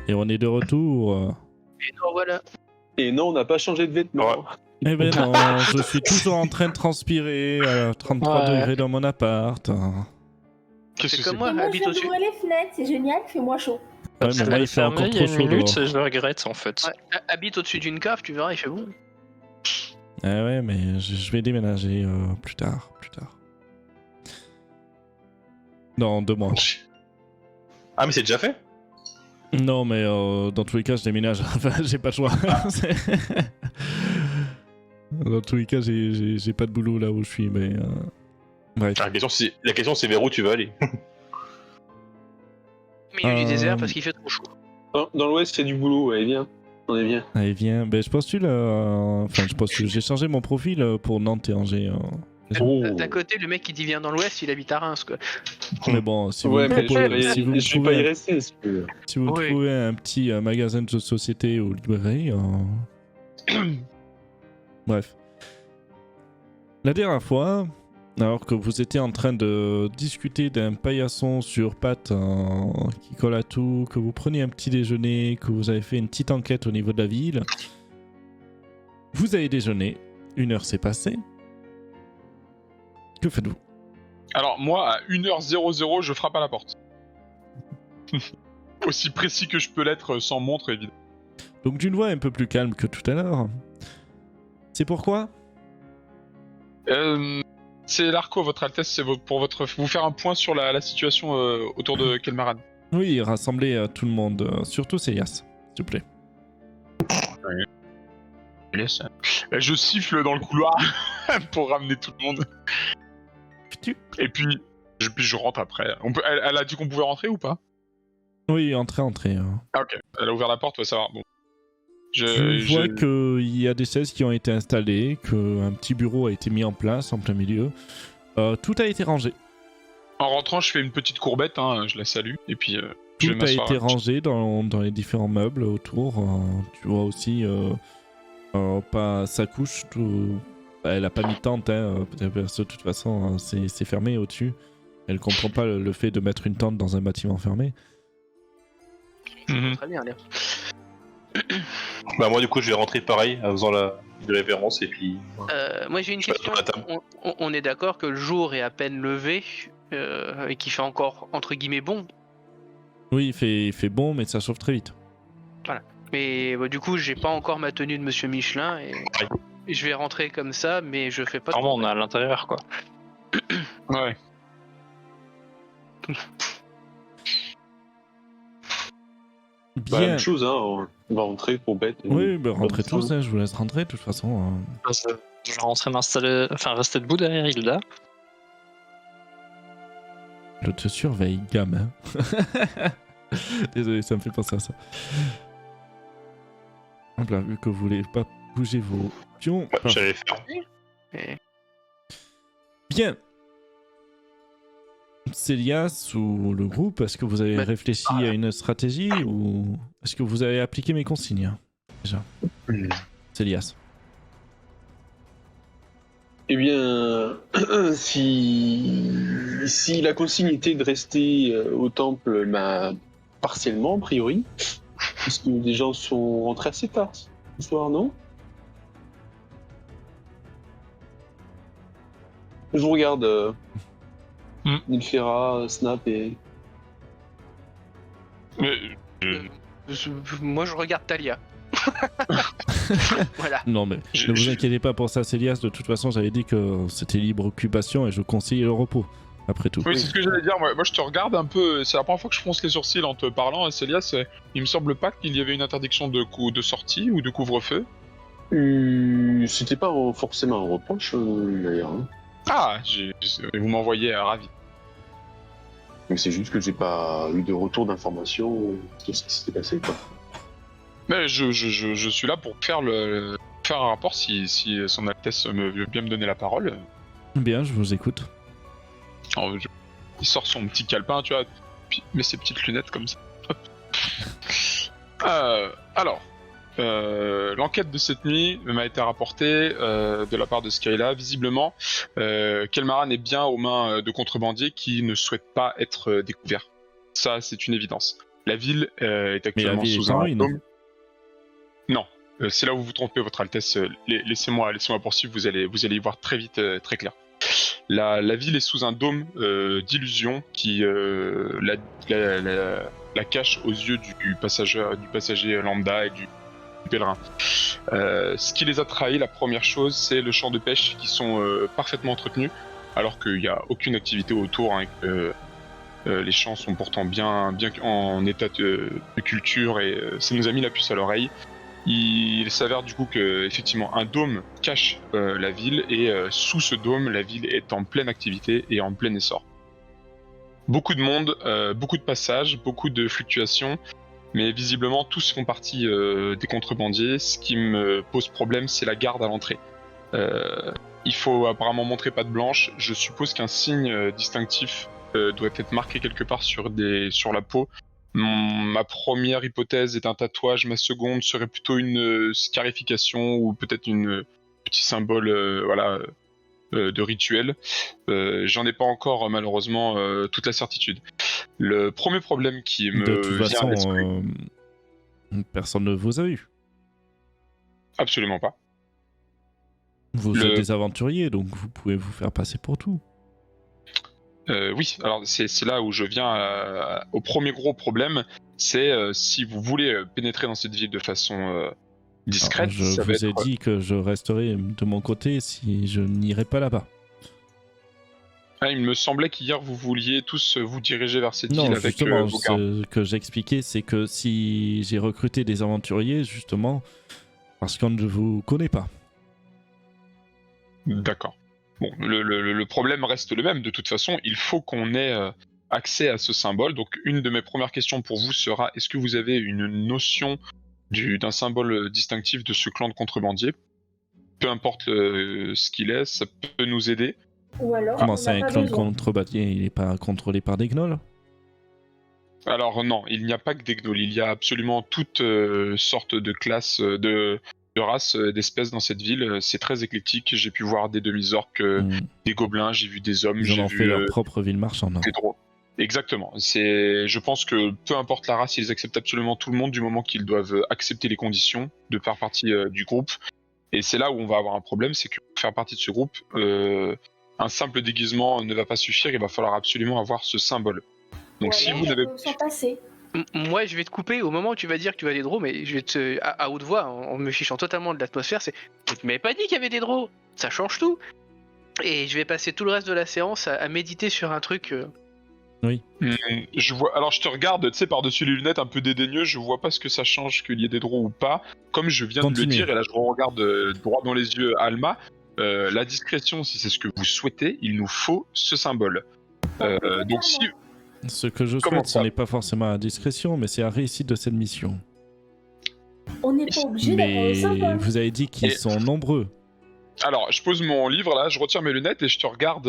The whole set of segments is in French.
Et on est de retour. Et non, voilà. Et non, on n'a pas changé de vêtements. Eh ben non, je suis toujours en train de transpirer à 33 degrés dans mon appart. C'est comme moi, Et moi, je habite viens au-dessus. d'ouvrir les fenêtres, c'est génial, fait-moi chaud. Ouais, mais moi il fait encore trop chaud dehors. Je le regrette en fait. Ouais, habite au-dessus d'une cave, tu verras, il fait bon. Ah ouais, mais je vais déménager plus tard. Dans 2 mois. Ah, mais c'est déjà fait? Non, mais dans tous les cas, je déménage. Enfin, j'ai pas le choix. Dans tous les cas, j'ai pas de boulot là où je suis, mais... Bref. La question c'est vers où tu veux aller. Milieu du désert parce qu'il fait trop chaud. Dans l'ouest, il y a du boulot, allez, viens. On est bien. Allez, viens. Ben, je postule... Enfin, je postule. J'ai changé mon profil pour Nantes et Angers. D'un côté, le mec qui dit vient dans l'ouest, il habite à Reims, quoi. Mais bon, si vous Ouais, me mais proposez- je si vous me suis pas y trouvez- resté, si tu veux. si vous me Oui. trouvez un petit magasin de société ou librairie... Bref. La dernière fois, alors que vous étiez en train de discuter d'un paillasson sur pattes qui colle à tout, que vous preniez un petit déjeuner, que vous avez fait une petite enquête au niveau de la ville, vous avez déjeuné, 1 heure s'est passée. Que faites-vous? Alors, moi, à 1h00, je frappe à la porte. Aussi précis que je peux l'être sans montre, évidemment. Donc d'une voix un peu plus calme que tout à l'heure. C'est pourquoi? C'est l'Arco, votre Altesse, c'est pour vous faire un point sur la situation autour de Kelmaran. Oui, rassembler tout le monde, surtout Célias, s'il vous plaît. Je siffle dans le couloir pour ramener tout le monde. Et puis je rentre après. Elle a dit qu'on pouvait rentrer ou pas? Oui, entrez. Ah ok, elle a ouvert la porte, on va savoir. Bon. Je vois qu'il y a des chaises qui ont été installées, qu'un petit bureau a été mis en place en plein milieu. Tout a été rangé. En rentrant, je fais une petite courbette, hein, je la salue, et puis je vais Tout a m'asseoir. été rangé dans les différents meubles autour. Tu vois aussi pas sa couche. Elle a pas mis de tente, hein, parce que de toute façon, c'est fermé au-dessus. Elle comprend pas le fait de mettre une tente dans un bâtiment fermé. Mhm. Très bien, allez. Bah, moi, du coup, je vais rentrer pareil, en faisant la révérence, et puis. Moi j'ai une Je passe question. sur la table. On est d'accord que le jour est à peine levé et qu'il fait encore entre guillemets bon. Oui, il fait bon, mais ça chauffe très vite. Mais du coup j'ai pas encore ma tenue de Monsieur Michelin et je vais rentrer comme ça, mais je fais pas. Normalement, on est à l'intérieur quoi. Ouais. Bah, Bien. même chose, hein, on va rentrer pour bête. Oui, bah, rentrez Bonne tous, soirée. je vous laisse rentrer de toute façon. Je vais rentrer m'installer, enfin rester debout derrière Hilda. Je te surveille, gamin. Désolé, ça me fait penser à ça. Hop là, vu que vous voulez pas bouger vos pions. Ouais, j'allais faire. Et- Bien. Célias ou le groupe, est-ce que vous avez réfléchi à une stratégie ou est-ce que vous avez appliqué mes consignes déjà? Célias. Eh bien, si la consigne était de rester au temple, bah, partiellement, a priori, parce que des gens sont rentrés assez tard ce soir, non? Je vous regarde, Nilfera, Snap et... Mais, Moi je regarde Talia. Voilà. Non mais ne vous inquiétez pas pour ça, Célias. De toute façon, j'avais dit que c'était libre occupation et je conseillais le repos. Après tout. oui, c'est ce que j'allais dire. Moi, je te regarde un peu. C'est la première fois que je fronce les sourcils en te parlant, Célias. Il me semble pas qu'il y avait une interdiction de sortie ou de couvre-feu. C'était pas forcément un reproche, d'ailleurs. Hein. Ah, vous m'envoyez ravi. Mais c'est juste que j'ai pas eu de retour d'information sur ce qui s'était passé, quoi. Mais je suis là pour faire un rapport si son Altesse veut bien me donner la parole. Bien, je vous écoute. Alors, il sort son petit calepin, tu vois, puis il met ses petites lunettes comme ça. Hop. Alors, l'enquête de cette nuit m'a été rapportée de la part de Skyla. Visiblement, Kelmaran est bien aux mains de contrebandiers qui ne souhaitent pas être découverts. Ça, c'est une évidence. La ville est Mais la actuellement ville est sous en un ruine. dôme. Non, c'est là où vous vous trompez, Votre Altesse. Laissez-moi poursuivre, vous allez y voir très vite, très clair. La ville est sous un dôme d'illusion qui la cache aux yeux du passager lambda et du pèlerin. Ce qui les a trahis, la première chose, c'est le champ de pêche qui sont parfaitement entretenus, alors qu'il n'y a aucune activité autour. Hein, les champs sont pourtant bien en état de culture et ça nous a mis la puce à l'oreille. Il s'avère du coup que effectivement un dôme cache la ville et sous ce dôme, la ville est en pleine activité et en plein essor. Beaucoup de monde, beaucoup de passages, beaucoup de fluctuations, mais visiblement tous font partie des contrebandiers. Ce qui me pose problème, c'est la garde à l'entrée. Il faut apparemment montrer patte blanche. Je suppose qu'un signe distinctif doit être marqué quelque part sur la peau. Ma première hypothèse est un tatouage, ma seconde serait plutôt une scarification ou peut-être un petit symbole de rituel. J'en ai pas encore malheureusement toute la certitude. Le premier problème qui me De toute vient à façon, l'esprit... personne ne vous a eu. Absolument pas. Vous êtes des aventuriers, donc vous pouvez vous faire passer pour tout. Oui, alors c'est là où je viens au premier gros problème, c'est si vous voulez pénétrer dans cette ville de façon discrète, Alors, ça je va vous ai être... dit que je resterai de mon côté si je n'irai pas là-bas. Ah, il me semblait qu'hier vous vouliez tous vous diriger vers cette ville Non, avec justement, vos gardes. ce que j'expliquais, c'est que si j'ai recruté des aventuriers, justement, parce qu'on ne vous connaît pas. D'accord. Bon, le problème reste le même, de toute façon, il faut qu'on ait accès à ce symbole, donc une de mes premières questions pour vous sera, est-ce que vous avez une notion d'un symbole distinctif de ce clan de contrebandiers? Peu importe ce qu'il est, ça peut nous aider. Ou alors, Comment on ça, n'a un pas clan de besoin. contrebandiers, il n'est pas contrôlé par des gnolls? Alors non, il n'y a pas que des gnolls, il y a absolument toutes sortes de classes, de races, d'espèces dans cette ville. C'est très éclectique, j'ai pu voir des demi-orques, des gobelins, j'ai vu des hommes, Ils j'ai en ont vu fait leur propre ville marchande. des drôles. Exactement, je pense que peu importe la race, ils acceptent absolument tout le monde du moment qu'ils doivent accepter les conditions de faire partie du groupe. Et c'est là où on va avoir un problème, c'est que pour faire partie de ce groupe, un simple déguisement ne va pas suffire, il va falloir absolument avoir ce symbole. Donc Ou si alors, vous on n'avez... peut s'en passer. Moi, je vais te couper au moment où tu vas dire que tu vas des draws, mais je vais te à haute voix, en me fichant totalement de l'atmosphère, c'est tu m'avais pas dit qu'il y avait des draws, ça change tout. Et je vais passer tout le reste de la séance à méditer sur un truc. Je vois. Alors je te regarde, tu sais, par-dessus les lunettes, un peu dédaigneux. Je vois pas ce que ça change qu'il y ait des draws ou pas. Comme je viens de Continuez. le dire, et là je regarde droit dans les yeux Alma. La discrétion, si c'est ce que vous souhaitez, il nous faut ce symbole. Donc si... Ce que je Comment souhaite, ce ça n'est pas forcément la discrétion, mais c'est la réussite de cette mission. On n'est pas obligé d'avoir le Mais symbole. vous avez dit qu'ils Et- sont nombreux. Alors, je pose mon livre là, je retire mes lunettes et je te regarde,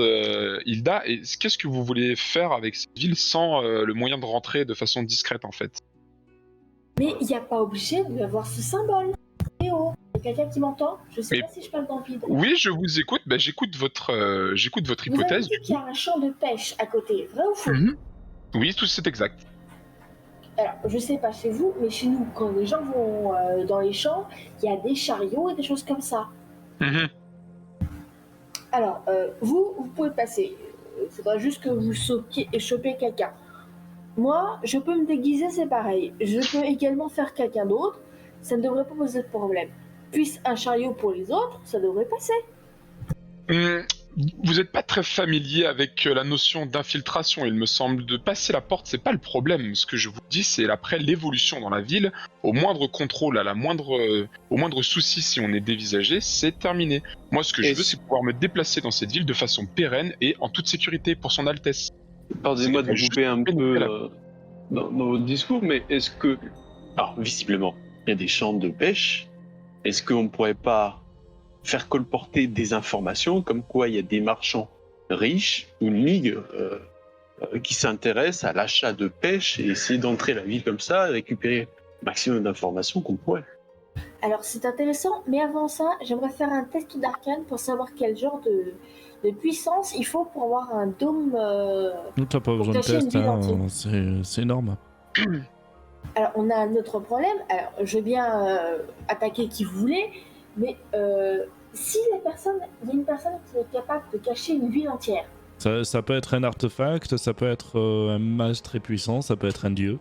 Hilda. Et qu'est-ce que vous voulez faire avec cette ville sans le moyen de rentrer de façon discrète en fait? Mais il n'y a pas obligé d'avoir ce symbole. Eh oh, il y a quelqu'un qui m'entend? Je sais Mais- pas si je parle dans le vide. Oui, je vous écoute. Ben, j'écoute votre Vous avez hypothèse. dit qu'il y a un champ de pêche à côté, vrai ou faux? Oui, tout c'est exact. Alors, je sais pas chez vous, mais chez nous, quand les gens vont dans les champs, il y a des chariots et des choses comme ça. Mhm. Alors, vous pouvez passer. Il faudra juste que vous chopez quelqu'un. Moi, je peux me déguiser, c'est pareil. Je peux également faire quelqu'un d'autre. Ça ne devrait pas poser de problème. Puis un chariot pour les autres, ça devrait passer. Vous n'êtes pas très familier avec la notion d'infiltration, il me semble. De passer la porte, c'est pas le problème. Ce que je vous dis, c'est après l'évolution dans la ville, au moindre contrôle, au moindre souci, si on est dévisagé, c'est terminé. Moi, ce que je veux, c'est pouvoir me déplacer dans cette ville de façon pérenne et en toute sécurité pour son Altesse. Pardonnez-moi de C'est vous juste couper un peu pénétrer dans votre discours, mais est-ce que... Alors, visiblement, il y a des champs de pêche. Est-ce qu'on ne pourrait pas faire colporter des informations comme quoi il y a des marchands riches, ou une ligue qui s'intéresse à l'achat de pêche et essayer d'entrer la ville comme ça, récupérer le maximum d'informations qu'on pourrait? Alors, c'est intéressant, mais avant ça, j'aimerais faire un test d'arcane pour savoir quel genre de puissance il faut pour avoir un dôme. Nous, t'as pas besoin de cacher une test, ville hein, entière. c'est énorme. Alors, on a un autre problème. Alors, je veux bien attaquer qui vous voulez, mais si il y a une personne qui est capable de cacher une ville entière. Ça peut être un artefact, ça peut être un mage très puissant, ça peut être un dieu.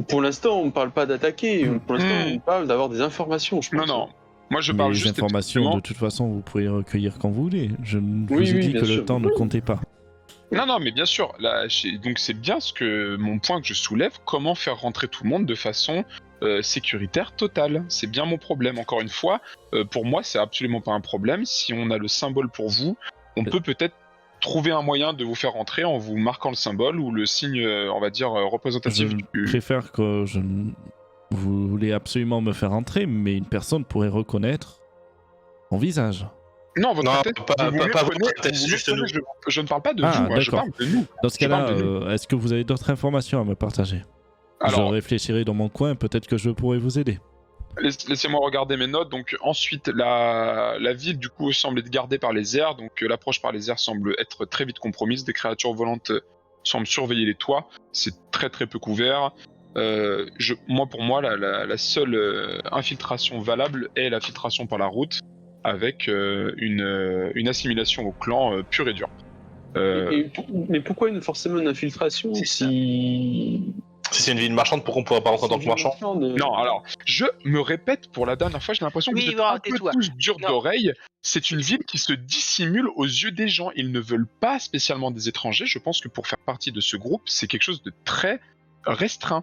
Pour l'instant, on ne parle pas d'attaquer. Pour l'instant, on parle d'avoir des informations, je pense. Non. Moi, je Mais parle les juste informations, effectivement- de toute façon, vous pouvez recueillir quand vous voulez. Je vous Oui, ai oui, dit bien que sûr. le temps ne Oui. comptait pas. Non, mais bien sûr. Là, donc c'est bien mon point que je soulève. Comment faire rentrer tout le monde de façon sécuritaire totale. C'est bien mon problème. Encore une fois, pour moi, c'est absolument pas un problème. Si on a le symbole pour vous, on peut peut-être trouver un moyen de vous faire rentrer en vous marquant le symbole ou le signe, on va dire, représentatif Je du... préfère que vous voulez absolument me faire entrer, mais une personne pourrait reconnaître mon visage. Non, votre Non, tête, pas vous voulez votre connaître- tête, vous c'est voulez juste nous. connaître- je ne parle pas de Ah, vous, hein, je d'accord. parle de nous. Dans ce Je cas-là, parle de nous. est-ce que vous avez d'autres informations à me partager? Alors, Je réfléchirai dans mon coin, peut-être que je pourrais vous aider. laissez-moi regarder mes notes. Donc ensuite, la ville du coup semble être gardée par les airs. Donc l'approche par les airs semble être très vite compromise. Des créatures volantes semblent surveiller les toits. C'est très très peu couvert. Pour moi, la seule infiltration valable est l'infiltration par la route, avec une assimilation au clan pure et dure. Mais pourquoi forcément une infiltration C'est si... Si c'est une ville marchande, pourquoi on pourrait pas rentrer en tant que marchand? Non, alors, je me répète pour la dernière fois, j'ai l'impression que Oui, vous êtes bon, un peu tais-toi. tous durs Non. d'oreille. C'est une ville qui se dissimule aux yeux des gens. Ils ne veulent pas spécialement des étrangers. Je pense que pour faire partie de ce groupe, c'est quelque chose de très restreint.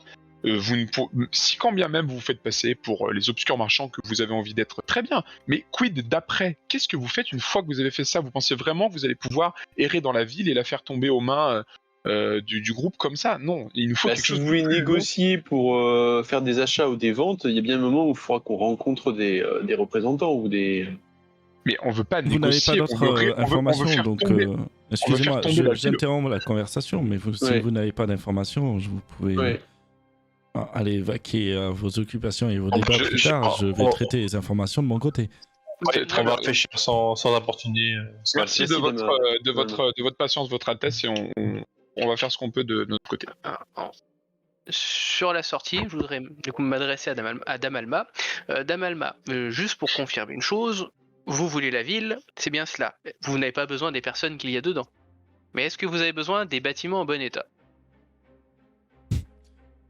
Si quand bien même vous vous faites passer pour les obscurs marchands que vous avez envie d'être, très bien. Mais quid d'après? Qu'est-ce que vous faites une fois que vous avez fait ça? Vous pensez vraiment que vous allez pouvoir errer dans la ville et la faire tomber aux mains du groupe comme ça? Non, il nous faut quelque Si chose vous de voulez plus négocier pour faire des achats ou des ventes, il y a bien un moment où il faudra qu'on rencontre des représentants ou des... Mais on veut pas Vous n'avez pas négocier. d'autres on veut informations, faire donc tomber. excusez-moi, tomber la ville. j'interromps la conversation, mais si Ouais. vous n'avez pas d'informations, vous pouvez Ouais. aller vaquer à vos occupations et vos Oh, débats plus tard. Je vais traiter les informations de mon côté. Ouais, très On va bien. réfléchir sans importuner. Merci Merci de de votre patience, votre Altesse, et on va faire ce qu'on peut de notre côté. Sur la sortie, je voudrais du coup m'adresser à Dame Alma. Dame Alma, juste pour confirmer une chose, vous voulez la ville, c'est bien cela. Vous n'avez pas besoin des personnes qu'il y a dedans. Mais est-ce que vous avez besoin des bâtiments en bon état?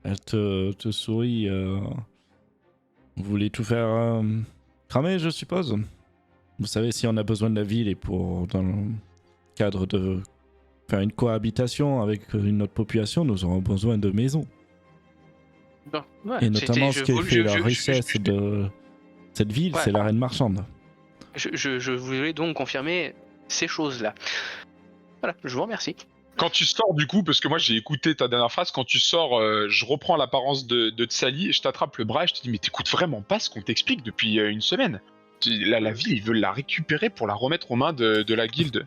Elle te sourit. Vous voulez tout faire cramer, je suppose? Vous savez, si on a besoin de la ville et dans le cadre de faire une cohabitation avec une autre population, nous aurons besoin de maisons. Bon, ouais, Et notamment, ce qui fait la je- richesse de cette ville, Ouais. c'est l'arène marchande. je voulais donc confirmer ces choses-là. Voilà, je vous remercie. Quand tu sors du coup, parce que moi j'ai écouté ta dernière phrase, quand tu sors, je reprends l'apparence de Tsali, je t'attrape le bras et je te dis mais t'écoutes vraiment pas ce qu'on t'explique depuis une semaine. La ville, ils veulent la récupérer pour la remettre aux mains de la guilde.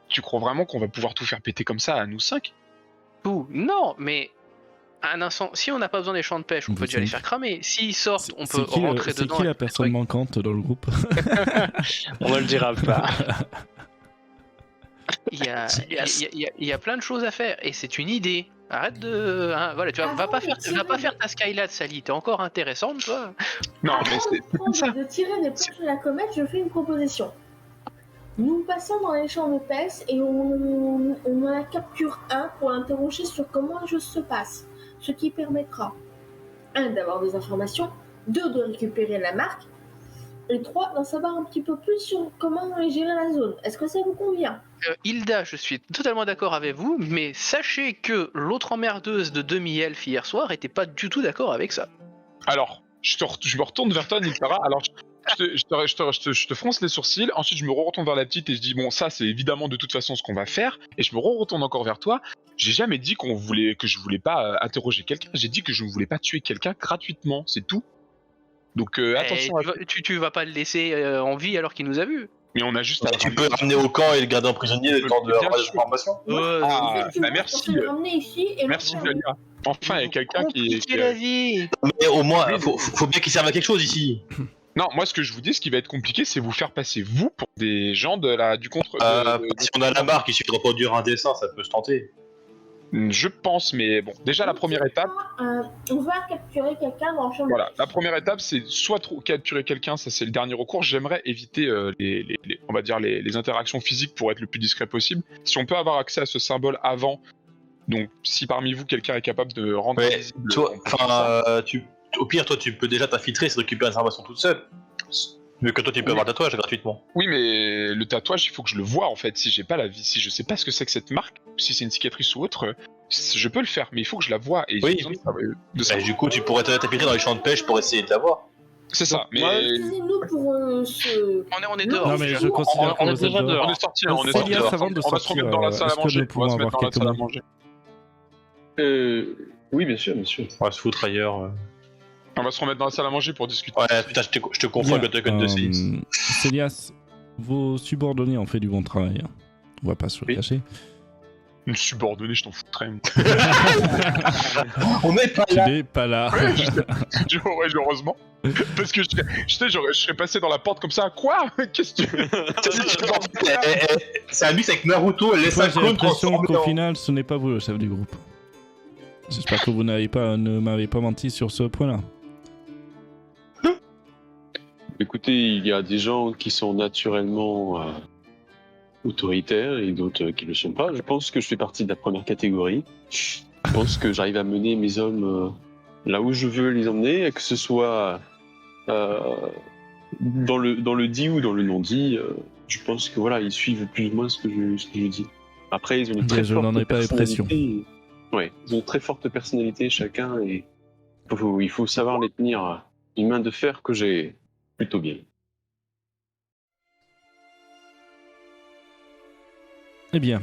Tu crois vraiment qu'on va pouvoir tout faire péter comme ça à nous 5? Ouh, non, mais un instant, si on n'a pas besoin des champs de pêche, on Vous peut déjà les savez- faire cramer. S'ils sortent, on C'est peut qui, rentrer c'est dedans. qui et la faire des personne trucs. manquante dans le groupe? On ne le dira pas. Il y a plein de choses à faire et c'est une idée. Arrête de. Hein, voilà, tu vois, va pas faire ta Skylad, Sally. T'es encore intéressante, toi. Non, mais Avant c'est de prendre- ça. de tirer des planches de la comète, je fais une proposition. Nous passons dans les champs de pêche et on en capture un pour l'interroger sur comment les choses se passent. Ce qui permettra, 1, d'avoir des informations, 2, de récupérer la marque, et 3, d'en savoir un petit peu plus sur comment gérer la zone. Est-ce que ça vous convient? Hilda, je suis totalement d'accord avec vous, mais sachez que l'autre emmerdeuse de demi-elfe hier soir était pas du tout d'accord avec ça. Alors, je me retourne vers toi, Niltara. Alors, je te fronce les sourcils. Ensuite, je me retourne vers la petite et je dis bon, ça, c'est évidemment de toute façon ce qu'on va faire. Et je me retourne encore vers toi. J'ai jamais dit que je voulais pas interroger quelqu'un. J'ai dit que je ne voulais pas tuer quelqu'un gratuitement. C'est tout. Donc attention. Tu vas pas le laisser en vie alors qu'il nous a vus. Mais on a juste à. Tu peux le ramener au camp et le garder en prisonnier le temps de Bien avoir des sûr. informations. Ah, Effectivement, bah merci. on peut le ramener ici et Merci, maintenant- Jalia. Enfin, il y a quelqu'un qui. Compliquer la vie. Mais au moins, faut bien qu'il serve à quelque chose ici. Non, moi, ce que je vous dis, ce qui va être compliqué, c'est vous faire passer vous pour des gens du contre. Si on a la marque, il suffit de reproduire un dessin, ça peut se tenter. Je pense, mais bon, déjà la première étape, On va capturer quelqu'un dans le champ de voilà, pêche. la première étape, c'est soit capturer quelqu'un, ça c'est le dernier recours. J'aimerais éviter on va dire les interactions physiques pour être le plus discret possible. Si on peut avoir accès à ce symbole avant, donc si parmi vous quelqu'un est capable de rendre Ouais, visible, toi, on peut faire ça. au pire, toi, tu peux déjà t'infiltrer et récupérer l'information toute seule. Mieux que toi, tu peux avoir un tatouage gratuitement. Oui, mais le tatouage, il faut que je le vois en fait. Si j'ai pas la vie, si je sais pas ce que c'est que cette marque, si c'est une cicatrice ou autre, je peux le faire, mais il faut que je la vois. Et j'ai Oui. besoin de ça. Et du coup, tu pourrais t'infiltrer dans les champs de pêche pour essayer de l'avoir. C'est ça, mais Utilisez-nous pour ce... On est dehors. Non, mais déjà. je considère on que est vous êtes déjà dehors. dehors. on est sorti, on est sorti. Célias, avant de On va se sortir, remettre dans la salle à est-ce que manger. nous pouvons On va se avoir mettre dans la quelques salle à mots manger. Oui, bien sûr, bien sûr. On va se foutre ailleurs. On va se remettre dans la salle à manger pour discuter. Ouais, putain, je te confonds avec le token de Célis. Célias, vos subordonnés ont fait du bon travail. On va pas se le Oui. cacher. Une subordonnée, je t'en foutrais. moi. On n'est pas Tu n'es pas là. Ouais, heureusement. Parce que je serais passé dans la porte comme ça. Quoi? Qu'est-ce que tu C'est un mix avec Naruto et les Moi, j'ai 5 l'impression qu'au final, ce n'est pas vous le chef du groupe. J'espère que vous ne m'avez pas menti sur ce point-là. Écoutez, il y a des gens qui sont naturellement autoritaires et d'autres qui ne le sont pas. Je pense que je fais partie de la première catégorie. Je pense que j'arrive à mener mes hommes là où je veux les emmener, que ce soit dans le dit ou dans le non dit. Je pense que voilà, ils suivent plus ou moins ce que je dis. Après, ils ont une très Je forte n'en ai pas personnalité. Ouais, ils ont une très forte personnalité chacun et il faut savoir les tenir une main de fer que j'ai plutôt bien. Eh bien,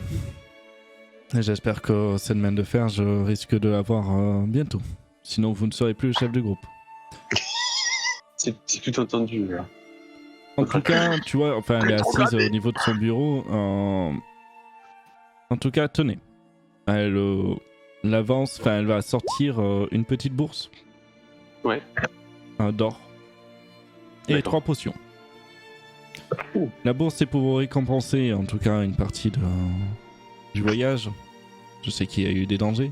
j'espère que cette main de fer, je risque de l'avoir bientôt. Sinon, vous ne serez plus le chef du groupe. C'est tout entendu. Là. En tout cas, tu vois, enfin, elle est assise au niveau de son bureau. En tout cas, tenez. Elle l'avance, enfin, elle va sortir une petite bourse. Ouais. D'or. Et D'accord. 3 potions. Ouh. La bourse, c'est pour vous récompenser, en tout cas, une partie du voyage. Je sais qu'il y a eu des dangers.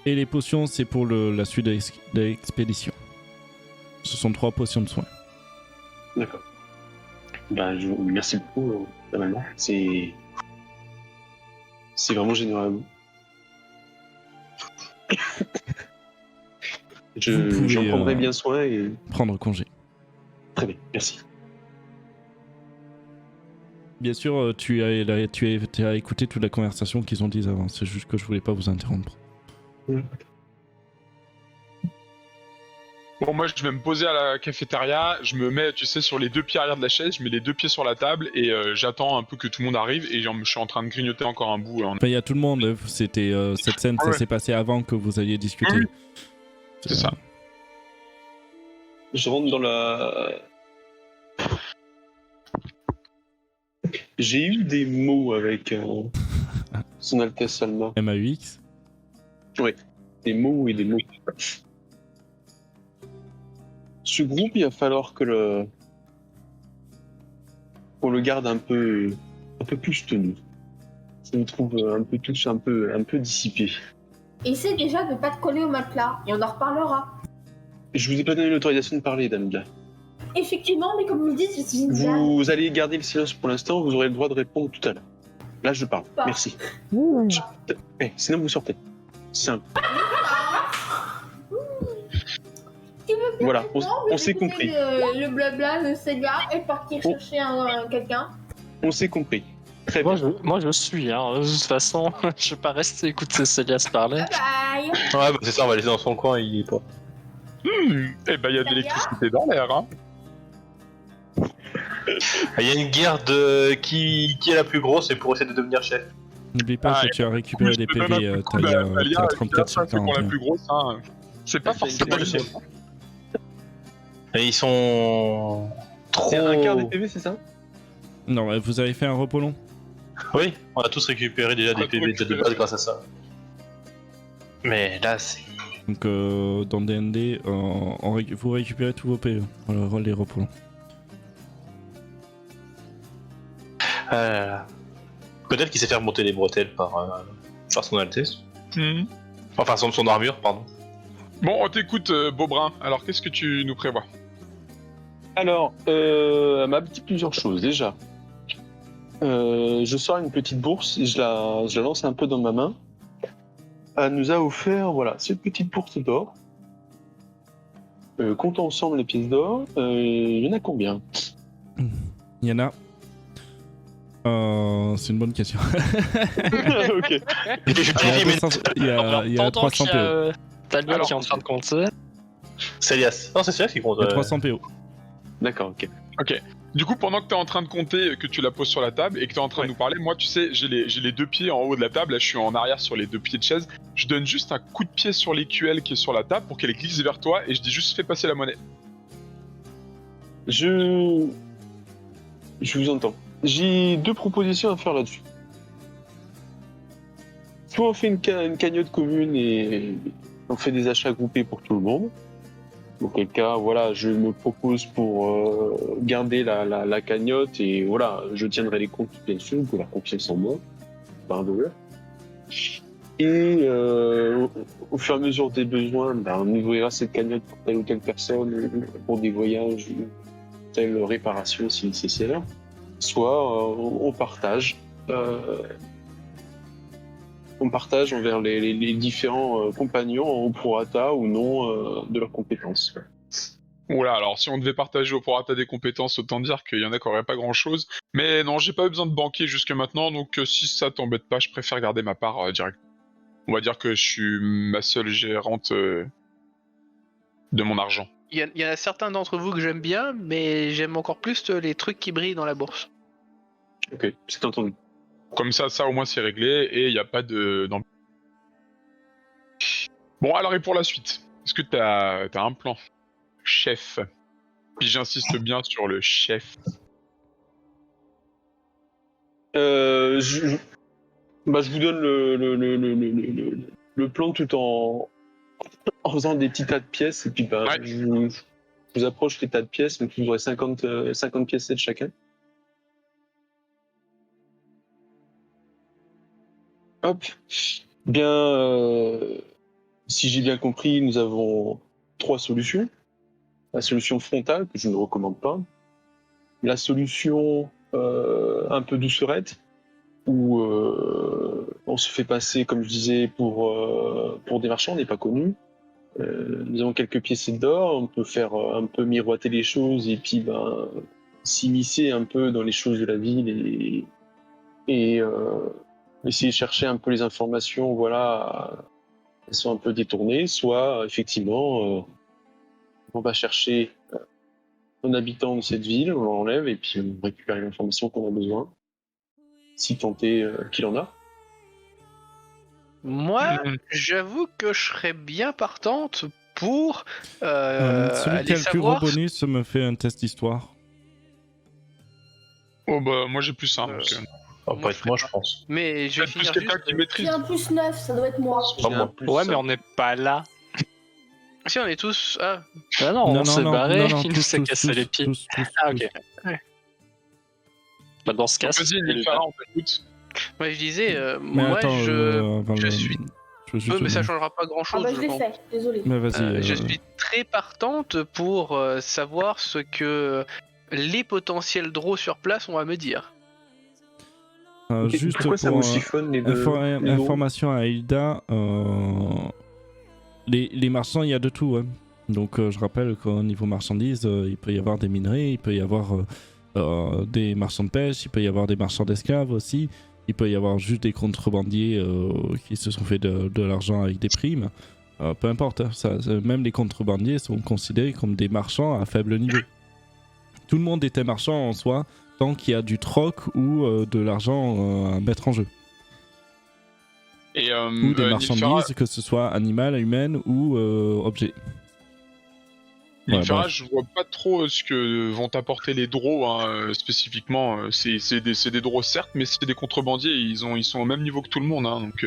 Et les potions, c'est pour la suite de l'expédition. Ce sont 3 potions de soins. D'accord. Ben, merci beaucoup, normalement. C'est vraiment généreux à vous. Vous pouvez, J'en prendrai bien soin et Prendre congé. très bien, merci. Bien sûr, tu as écouté toute la conversation qu'ils ont dit avant. C'est juste que je voulais pas vous interrompre. Bon, moi, je vais me poser à la cafétéria, je me mets, tu sais, sur les 2 pieds arrière de la chaise, je mets les 2 pieds sur la table et j'attends un peu que tout le monde arrive et je suis en train de grignoter encore un bout. Enfin, il y a tout le monde. C'était cette scène, ça Ouais. s'est passé avant que vous alliez discuter. Oui, c'est ça. Je rentre dans la... J'ai eu des mots avec son Altesse Salma. MAUX. Des mots et des mots. Ce groupe, il va falloir que qu'on le garde un peu plus tenu. Ça me trouve un peu tous un peu dissipé. Essaie déjà de pas te coller au matelas et on en reparlera. Je vous ai pas donné l'autorisation de parler, Damia. Effectivement, mais comme vous le dites, je suis une dame. Vous allez garder le silence pour l'instant, vous aurez le droit de répondre tout à l'heure. Là, je parle. Pas. Merci. Sinon, vous sortez. Simple. Tu veux bien Voilà, maintenant on de s'est déposer compris. Le blabla, le Célia et partir Oh. chercher quelqu'un. On s'est compris. Très bien. Moi je suis, hein. De toute façon, je vais pas rester écouter Célias parler. Bye bye. Ouais, bah c'est ça, on va laisser dans son coin, il est pas. Eh ben, il y a de l'électricité dans l'air, hein. Il y a une guerre de qui est la plus grosse et pour essayer de devenir chef. N'oublie pas que tu as récupéré des PV. T'as 34 sur c'est qu'on la 41. plus grosse, hein. C'est pas forcément pas le le chef. Et ils sont trop. C'est un quart des PV, c'est ça? Non, vous avez fait un repos long. Oui, on a tous récupéré déjà On a des tout PV de récupéré. base grâce à ça. Mais là, c'est. Donc dans D&D, vous récupérez tous vos PE. Voilà, les repos longs. Peut-être qu'il sait faire monter les bretelles par Enfin, son Altesse. Mhm. Enfin, son armure, pardon. Bon, on t'écoute, Beaubrun. Alors, qu'est-ce que tu nous prévois? Alors, elle m'a dit plusieurs choses déjà. Je sors une petite bourse et je la lance un peu dans ma main. Elle nous a offert, voilà, cette petite bourse d'or. Comptons ensemble les pièces d'or. Il y en a combien? Il y en a. C'est une bonne question. Ok. Je te dis, mais Il y a 300 PO. Talia Alors, qui est en train de compter. c'est Elias. Non, c'est Elias qui compte. Il y a 300 PO. D'accord, ok. Du coup, pendant que t'es en train de compter, que tu la poses sur la table et que t'es en train de nous parler, moi, tu sais, j'ai les deux pieds en haut de la table. Là, je suis en arrière sur les deux pieds de chaise. Je donne juste un coup de pied sur l'écuelle qui est sur la table pour qu'elle glisse vers toi et je dis juste fais passer la monnaie. Je vous entends. J'ai deux propositions à faire là-dessus. Soit on fait une cagnotte commune et on fait des achats groupés pour tout le monde. Auquel cas, voilà, je me propose pour garder la cagnotte et voilà, je tiendrai les comptes bien sûr pour la confiance en moi. Pardon. Et au fur et à mesure des besoins, on ouvrira cette cagnotte pour telle ou telle personne, pour des voyages, telle réparation si nécessaire. Soit on partage. On partage envers les différents compagnons au prorata ou non de leurs compétences. Oula, alors si on devait partager au prorata des compétences, autant dire qu'il y en a qui auraient pas grand chose. Mais non, j'ai pas eu besoin de banquer jusque maintenant, donc si ça t'embête pas, je préfère garder ma part direct. On va dire que je suis ma seule gérante de mon argent. Il y en a certains d'entre vous que j'aime bien, mais j'aime encore plus les trucs qui brillent dans la bourse. Ok, c'est entendu. Comme ça au moins c'est réglé et il n'y a pas de... Bon, alors et pour la suite, est-ce que t'as un plan, chef? Puis j'insiste bien sur le chef. Je vous donne le plan tout en faisant des petits tas de pièces et puis Ouais. je vous approche les tas de pièces, donc vous aurez 50 pièces de chacun. Hop. Bien, si j'ai bien compris, nous avons 3 solutions. La solution frontale, que je ne recommande pas. La solution un peu doucerette, où on se fait passer, comme je disais, pour des marchands, on n'est pas connus. Nous avons quelques pièces d'or, on peut faire un peu miroiter les choses et puis s'immiscer un peu dans les choses de la ville et essayer de chercher un peu les informations, voilà, elles sont un peu détournées, soit effectivement on va chercher un habitant de cette ville, on l'enlève et puis on récupère l'information qu'on a besoin, si tant est qu'il en a. Moi, j'avoue que je serais bien partante pour Celui qui aller a le plus gros savoir... bonus me fait un test d'histoire. Oh bah moi j'ai plus un. Donc, Ça va pas être moi, je pense. Mais je vais peut-être plus finir quelqu'un juste... qui J'ai maîtrise. un plus 9, ça doit être moi. Pas moi. Ouais, mais on n'est pas là. Si on est tous... Ah, Bah non, on s'est barré, il nous s'est tous, cassé les pieds. tous. Ah, ok. Bah, dans ce cas, Vas-y, c'est Nilfara, on t'écoute. moi je disais, Mais moi attends, je suis... mais ça je changera pas grand Ah chose, bah je je l'ai pense. fait, désolé. Mais vas-y. Je suis très partante pour savoir ce que les potentiels draws sur place ont à me dire. Juste Pourquoi ça pour vous chiffonne les deux les deux information à Hilda, les marchands, il y a de tout. Hein. Donc je rappelle qu'au niveau marchandises, il peut y avoir des minerais, il peut y avoir des marchands de pêche, il peut y avoir des marchands d'esclaves aussi, il peut y avoir juste des contrebandiers qui se sont fait de l'argent avec des primes. Peu importe, hein, même les contrebandiers sont considérés comme des marchands à faible niveau. Tout le monde était marchand en soi, tant qu'il y a du troc ou de l'argent à mettre en jeu. Et, Ou des marchandises, Nilfara, que ce soit animal, humaine ou objet. Nilfara, bref. je vois pas trop ce que vont t'apporter les draws spécifiquement. C'est des draws certes, mais c'est des contrebandiers. Ils sont au même niveau que tout le monde. Hein, donc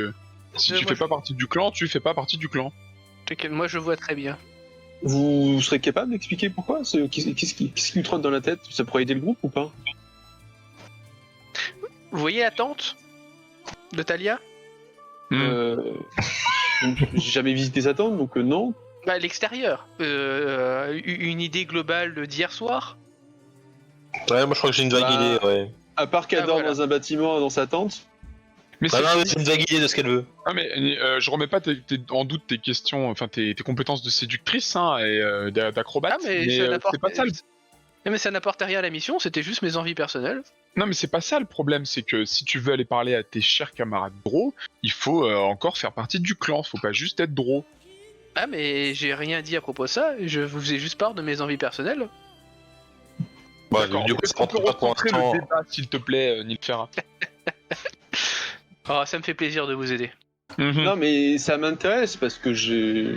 si tu fais pas partie du clan, tu fais pas partie du clan. T'inquiète, moi je vois très bien. Vous serez capable d'expliquer pourquoi qu'est-ce qui lui trotte dans la tête? Ça pourrait aider le groupe ou pas? Vous voyez la tente de Talia? J'ai jamais visité sa tente, donc non. Bah, l'extérieur. Une idée globale d'hier soir. Ouais, moi je crois que j'ai une vague Bah, idée, ouais. À part qu'elle Ah, dort voilà. dans un bâtiment, dans sa tente. Mais Ah c'est non, mais j'ai une vague idée de ce qu'elle veut. Ah mais je remets pas en doute tes questions, enfin tes compétences de séductrice hein, et d'acrobate, Ah, mais mais ça n'apporte c'est pas ça. Non, mais ça n'apporte rien à la mission, c'était juste mes envies personnelles. Non mais c'est pas ça le problème, c'est que si tu veux aller parler à tes chers camarades Dro, il faut encore faire partie du clan, faut pas juste être Dro. Ah, mais j'ai rien dit à propos de ça, je vous faisais juste part de mes envies personnelles. Bah, D'accord, du coup, est-ce ça qu'on peut rentre pas pour recentrer l'instant. le débat s'il te plaît, Nilfera? Oh, ça me fait plaisir de vous aider. Non, mais ça m'intéresse parce que j'ai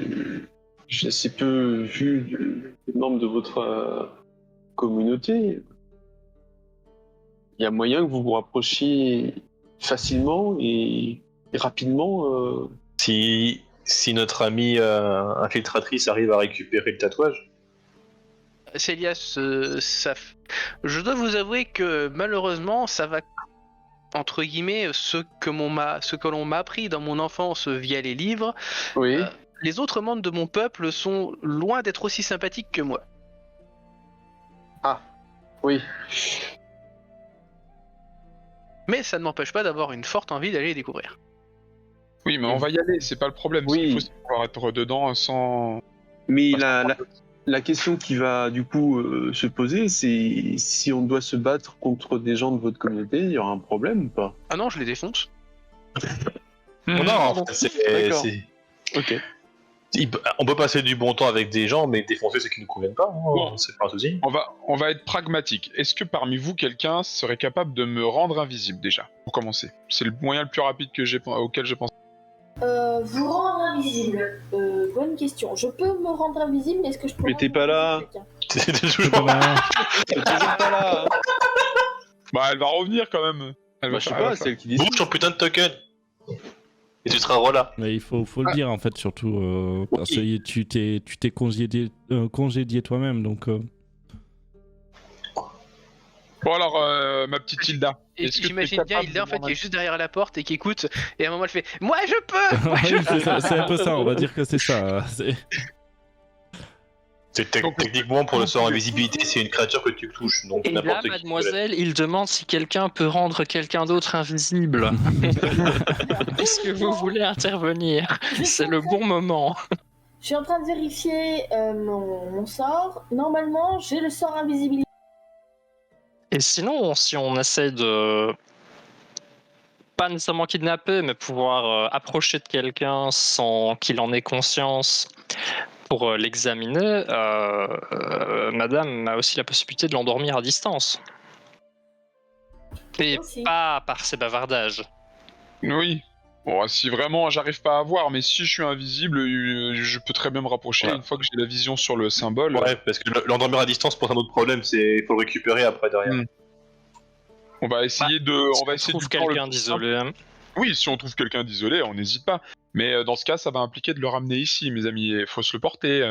assez peu vu les membres de votre communauté. Il y a moyen que vous vous rapprochiez facilement et rapidement. Si notre amie infiltratrice arrive à récupérer le tatouage. Célias, je dois vous avouer que malheureusement, ça va, entre guillemets, ce que l'on m'a appris dans mon enfance via les livres. Oui. Les autres membres de mon peuple sont loin d'être aussi sympathiques que moi. Oui. Mais ça ne m'empêche pas d'avoir une forte envie d'aller les découvrir. Oui mais on va y aller, c'est pas le problème, Oui. il faut pouvoir être dedans sans... Mais la question qui va du coup se poser, c'est si on doit se battre contre des gens de votre communauté, il y aura un problème ou pas? Ah non, je les défonce. Non, en fait, D'accord. Ok. On peut passer du bon temps avec des gens, mais défoncer ceux qui ne nous conviennent pas, hein, Bon. c'est pas un souci. On va être pragmatique. Est-ce que parmi vous, quelqu'un serait capable de me rendre invisible déjà, pour commencer? C'est le moyen le plus rapide auquel je pense. Vous rendre invisible. Bonne question. Je peux me rendre invisible, mais est-ce que je peux Mais rendre t'es pas là. invisible quelqu'un C'était toujours là. Elle est toujours pas là. Hein. Bah elle va revenir quand même. Elle Bah, va je sais faire- elle pas, va c'est faire- elle qui dit. Bouge ton putain de token. Et tu seras là. Mais il faut le dire en fait, surtout parce que tu t'es congédié toi-même donc. Bon alors, ma petite Hilda. Et Est-ce que j'imagine t'es bien capable Hilda en de fait rendre qui est juste derrière la porte et qui écoute, et à un moment elle fait « Moi je peux Moi je Oui, peux !» c'est un peu ça, on va dire que c'est ça. Techniquement, pour le sort invisibilité, c'est une créature que tu touches. Donc Et là, n'importe qui. mademoiselle, il demande si quelqu'un peut rendre quelqu'un d'autre invisible. Est-ce que vous voulez intervenir? C'est le bon moment. Je suis en train de vérifier mon sort. Normalement, j'ai le sort invisibilité. Et sinon, si on essaie de pas nécessairement kidnapper, mais pouvoir approcher de quelqu'un sans qu'il en ait conscience pour l'examiner, madame a aussi la possibilité de l'endormir à distance. Et Aussi. pas par ses bavardages. Oui. Bon, si vraiment j'arrive pas à voir, mais si je suis invisible, je peux très bien me rapprocher Ouais. une fois que j'ai la vision sur le symbole. Ouais, parce que l'endormir à distance pose un autre problème, il faut le récupérer après derrière. On va essayer Si on trouve quelqu'un d'isolé. Hein. Oui, si on trouve quelqu'un d'isolé, on n'hésite pas. Mais dans ce cas, ça va impliquer de le ramener ici, mes amis. Il faut se le porter.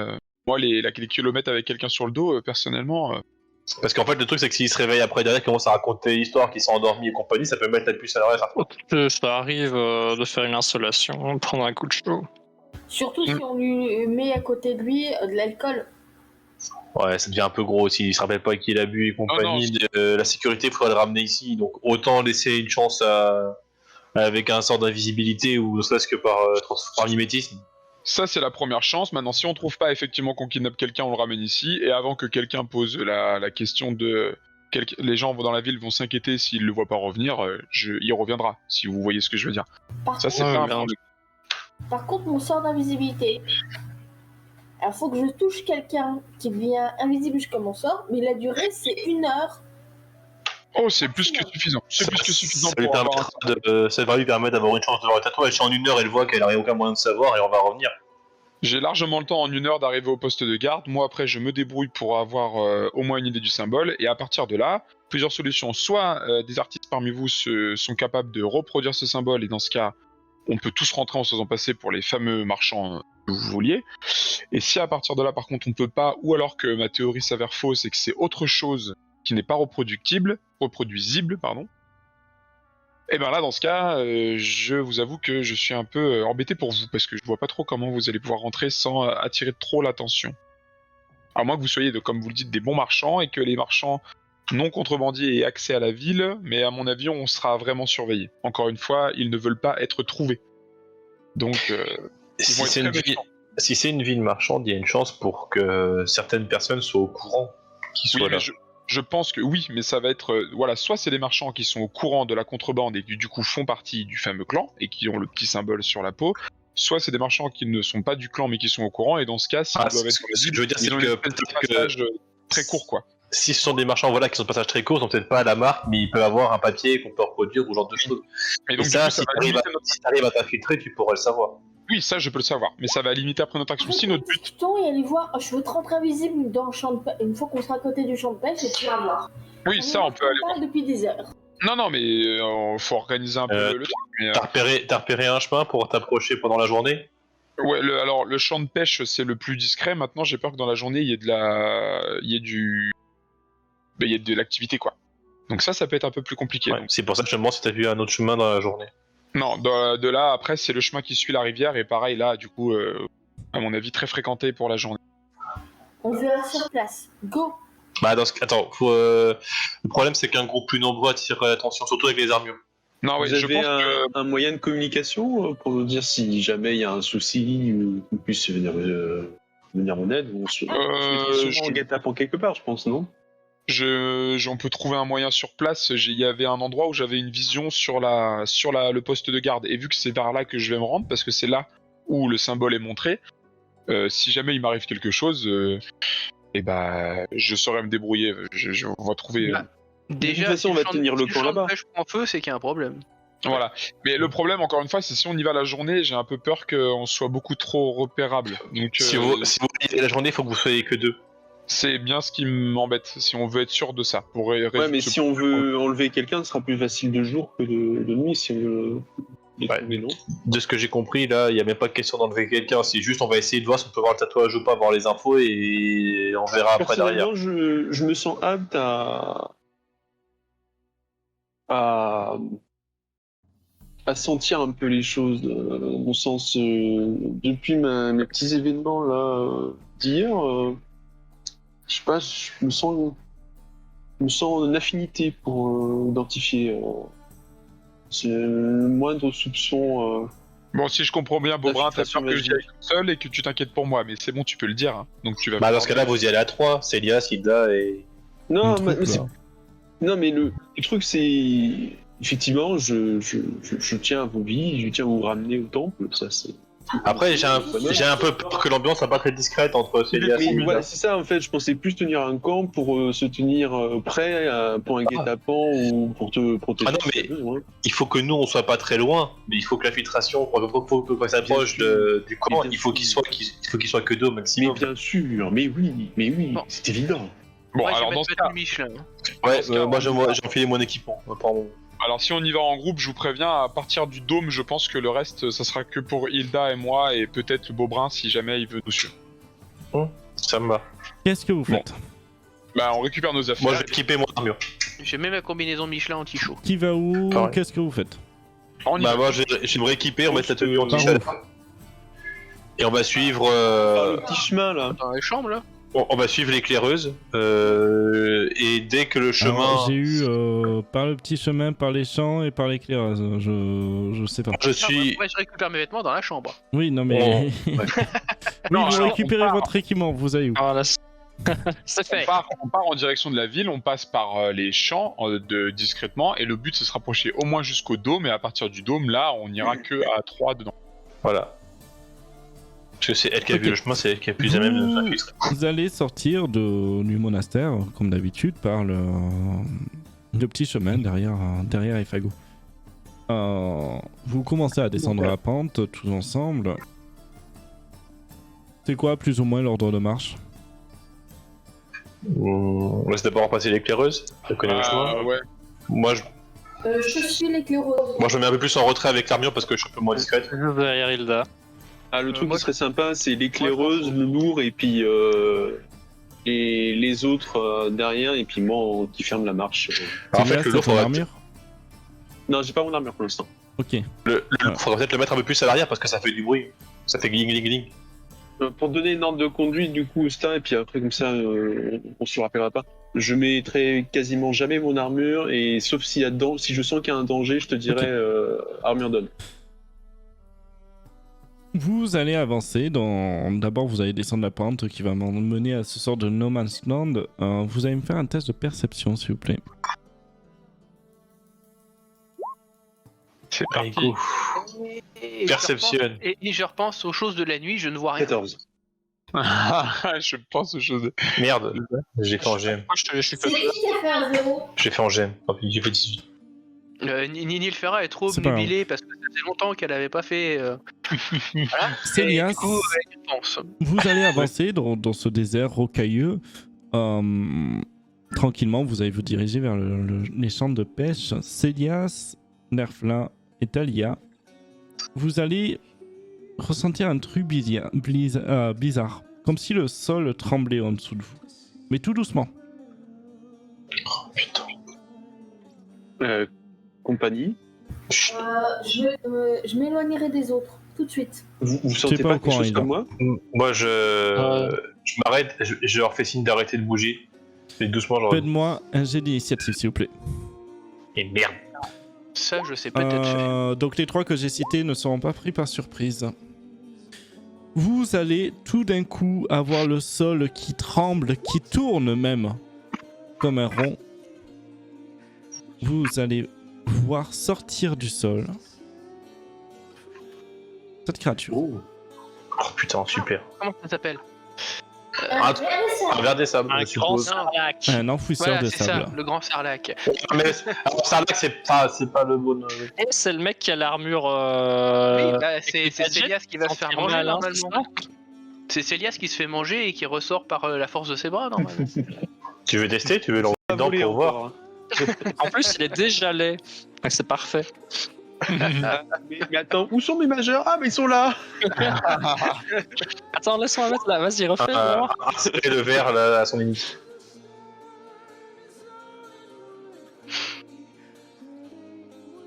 Moi, les kilomètres avec quelqu'un sur le dos, personnellement... Parce qu'en fait, le truc, c'est que s'il se réveille après derrière, commence à raconter l'histoire, qu'ils sont endormis et compagnie, ça peut mettre la puce à l'oreille. Ça arrive de faire une insolation, prendre un coup de chaud. Surtout si on lui met à côté de lui de l'alcool. Ouais, ça devient un peu gros aussi. Il se rappelle pas qui l'a bu et compagnie. La sécurité, il faudra le ramener ici. Donc autant laisser une chance avec un sort d'invisibilité ou ne serait-ce que par mimétisme. Ça, c'est la première chance. Maintenant, si on trouve pas effectivement qu'on kidnappe quelqu'un, on le ramène ici. Et avant que quelqu'un pose la question de... Les gens dans la ville vont s'inquiéter s'ils le voient pas revenir, il reviendra, si vous voyez ce que je veux dire. Ça, c'est pas un problème. Par contre, mon sort d'invisibilité. Alors, faut que je touche quelqu'un qui devient invisible jusqu'à mon sort, mais la durée, c'est 1 heure. Oh, c'est plus que suffisant. C'est plus que suffisant Ça, lui pour avoir ça va lui permettre d'avoir une chance de voir le tatouage. Si en 1 heure, elle voit qu'elle n'a aucun moyen de savoir et on va revenir. J'ai largement le temps en 1 heure d'arriver au poste de garde. Moi, après, je me débrouille pour avoir au moins une idée du symbole. Et à partir de là, plusieurs solutions. Soit des artistes parmi vous sont capables de reproduire ce symbole. Et dans ce cas, on peut tous rentrer en se faisant passer pour les fameux marchands que vous vouliez. Et si à partir de là, par contre, on peut pas, ou alors que ma théorie s'avère fausse et que c'est autre chose qui n'est pas reproduisible, Et ben là, dans ce cas, je vous avoue que je suis un peu embêté pour vous, parce que je vois pas trop comment vous allez pouvoir rentrer sans attirer trop l'attention. À moins que vous soyez, comme vous le dites, des bons marchands, et que les marchands non contrebandiers aient accès à la ville, mais à mon avis, on sera vraiment surveillés. Encore une fois, ils ne veulent pas être trouvés. Donc, ils vont être très méfiants. Si c'est une ville marchande, il y a une chance pour que certaines personnes soient au courant qu'ils soient là. Je pense que oui, mais ça va être... voilà, soit c'est des marchands qui sont au courant de la contrebande et qui du coup font partie du fameux clan, et qui ont le petit symbole sur la peau, soit c'est des marchands qui ne sont pas du clan mais qui sont au courant, et dans ce cas, s'ils doivent être... Ce que je veux dire, c'est que peut-être très court, quoi. Si ce sont des marchands qui sont de passage très court, ils sont peut-être pas à la marque, mais ils peuvent avoir un papier qu'on peut reproduire ou ce genre de choses. Et donc, ça, si t'arrives à t'infiltrer, tu pourrais le savoir. Oui, ça je peux le savoir, mais ça va limiter après notre action. Si notre but... Et aller voir, je veux te rendre invisible dans le champ de pêche, une fois qu'on sera à côté du champ de pêche, et tu vas voir. Oui, ça on peut aller voir. Depuis des heures. Non, mais faut organiser un peu le truc. Mais, T'as repéré un chemin pour t'approcher pendant la journée? Ouais, alors le champ de pêche c'est le plus discret. Maintenant, j'ai peur que dans la journée il y ait de l'activité, quoi. Donc ça peut être un peu plus compliqué. Ouais, c'est pour ça que je me demande si t'as vu un autre chemin dans la journée. Non, de là après c'est le chemin qui suit la rivière, et pareil là, du coup, à mon avis très fréquenté pour la journée. On verra sur place. Go. Bah attends, le problème c'est qu'un groupe plus nombreux attire l'attention, surtout avec les armures. Non, Vous avez un moyen de communication pour nous dire si jamais il y a un souci ou qu'on puisse venir en aide? On se met souvent en guet-apens quelque part, je pense, non? On peut trouver un moyen sur place. Il y avait un endroit où j'avais une vision sur le poste de garde, et vu que c'est vers là que je vais me rendre, parce que c'est là où le symbole est montré, si jamais il m'arrive quelque chose, je saurais me débrouiller. On va trouver... Déjà, de toute façon, on va tenir le camp là-bas. Si le prend feu, c'est qu'il y a un problème. Voilà. Mais le problème, encore une fois, c'est si on y va la journée, j'ai un peu peur qu'on soit beaucoup trop repérable. Donc, si vous y allez la journée, il faut que vous soyez que deux. C'est bien ce qui m'embête, si on veut être sûr de ça. Ouais, mais si on veut enlever quelqu'un, ce sera plus facile de jour que de nuit, si on veut les trouver, non? De ce que j'ai compris, là, il n'y a même pas de question d'enlever quelqu'un, c'est juste on va essayer de voir si on peut voir le tatouage ou pas, voir les infos, et on verra après derrière. Personnellement, je me sens apte à sentir un peu les choses, dans mon sens, depuis mes petits événements là d'hier, je sais pas, je me sens en affinité pour identifier le moindre soupçon. Bon, si je comprends bien, Beaubrun, t'as peur que j'y aille tout seul et que tu t'inquiètes pour moi, mais c'est bon, tu peux le dire. Hein. Donc tu vas. Bah dans ce cas-là, vous y allez à 3, Célia, Silda et... Non, mais le truc c'est... Effectivement, je tiens à vos vies, je tiens à vous ramener au temple, ça c'est... Après, j'ai un peu peur que l'ambiance soit pas très discrète entre Célia et Silda. Voilà, c'est ça en fait, je pensais plus tenir un camp pour se tenir prêt pour un guet-apens ou pour te protéger. Ah non, mais il faut que nous on soit pas très loin, mais il faut que l'infiltration, pour qu'on s'approche du camp, il faut qu'il soit que deux au maximum. Mais bien sûr, mais oui, bon. C'est évident. Bon, ouais, alors dans ce cas... Michelin, hein. Ouais, moi j'ai enfilé mon équipement, pardon. Alors si on y va en groupe, je vous préviens, à partir du dôme, je pense que le reste, ça sera que pour Hilda et moi, et peut-être le Beaubrun si jamais il veut nous suivre. Ça me va. Qu'est-ce que vous faites? Bah on récupère nos affaires. Moi je vais équiper mon armure. J'ai même ma combinaison Michelin anti-chaud. Qui va où? Pareil. Qu'est-ce que vous faites? Bah moi je vais me rééquiper, on va mettre la tenue anti-chaleur. Et on va suivre... le petit chemin là. Dans les chambres là. On va suivre l'éclaireuse, et dès que le chemin... Alors, j'ai eu par le petit chemin, par les champs et par l'éclaireuse, je sais pas. Je suis... Moi je récupère mes vêtements dans la chambre. Oui, non mais... Ouais. Oui, vous récupérez votre équipement, vous allez où? Voilà, c'est fait. On part en direction de la ville, on passe par les champs discrètement, et le but c'est de se rapprocher au moins jusqu'au dôme, et à partir du dôme, là, on n'ira que à 3 dedans. Voilà. Parce que c'est elle qui a vu le chemin, c'est elle qui a plus à même de s'infiltrer. Vous allez sortir du monastère, comme d'habitude, par le petit chemin derrière Efago. Vous commencez à descendre la pente tous ensemble. C'est quoi plus ou moins l'ordre de marche? On laisse d'abord passer l'éclaireuse, elle connaît le chemin. Ouais. Moi Je suis l'éclaireuse. je me mets un peu plus en retrait avec l'armure parce que je suis un peu moins discrète. Derrière Hilda. Le truc qui serait sympa, c'est l'éclaireuse, le lourd, et puis les autres derrière, et puis moi qui ferme la marche. En fait, le lourd, armure? Non, j'ai pas mon armure pour l'instant. Ok. Faudrait peut-être le mettre un peu plus à l'arrière parce que ça fait du bruit. Ça fait gling gling gling. Pour donner une ordre de conduite, du coup, Austin, et puis après, comme ça, on se le rappellera pas. Je mettrai quasiment jamais mon armure, et sauf s'il y a si je sens qu'il y a un danger, je te dirai armure donne. Vous allez avancer. D'abord, vous allez descendre la pente qui va mener à ce sort de No Man's Land. Vous allez me faire un test de perception, s'il vous plaît. C'est Allez, parti. go. Perception. Et je repense aux choses de la nuit, je ne vois rien. 14. Je pense aux choses. Merde, j'ai fait en GM. Moi, je suis C'est qui qui a fait un 0? J'ai fait en GM. Tant pis, j'ai fait 18. Nini le Ferra est trop C'est pas obnubilée parce que ça faisait longtemps qu'elle avait pas fait. Voilà. Célias, Et du coup, elle pense. vous allez avancer dans ce désert rocailleux. Tranquillement, vous allez vous diriger vers les champs de pêche. Célias, Nerflin et Talia, vous allez ressentir un truc bizarre, comme si le sol tremblait en dessous de vous, mais tout doucement. Putain. Compagnie. Je m'éloignerai des autres, tout de suite. Vous sentez pas pas au quelque courant, chose Ida. comme moi? Moi, je m'arrête, je leur fais signe d'arrêter de bouger. Et doucement, genre. Faites-moi un jet d'initiative, s'il vous plaît. Et merde. Ça, je sais peut-être faire. Donc les trois que j'ai cités ne seront pas pris par surprise. Vous allez tout d'un coup avoir le sol qui tremble, qui tourne même, comme un rond. Vous allez voir sortir du sol cette créature. Oh putain, super. Comment ça s'appelle? Un verre des sables, Un je grand suppose. sarlac. Un enfouisseur Voilà, de c'est sable. ça, le grand sarlac. Mais alors, Sarlac, c'est pas le bon. Et c'est le mec qui a l'armure. Oui, bah, c'est avec les Célias qui va se faire manger malin, normalement. C'est Célias qui se fait manger et qui ressort par la force de ses bras normalement. Tu veux tester? Tu veux l'envoyer Pas dedans voler pour voir? encore, hein. En plus, il est déjà laid. Donc c'est parfait. Mais attends, où sont mes majeurs? Ah, mais ils sont là! Attends, laisse-moi mettre là. Vas-y, refais. voir. Et le verre là, à son limite.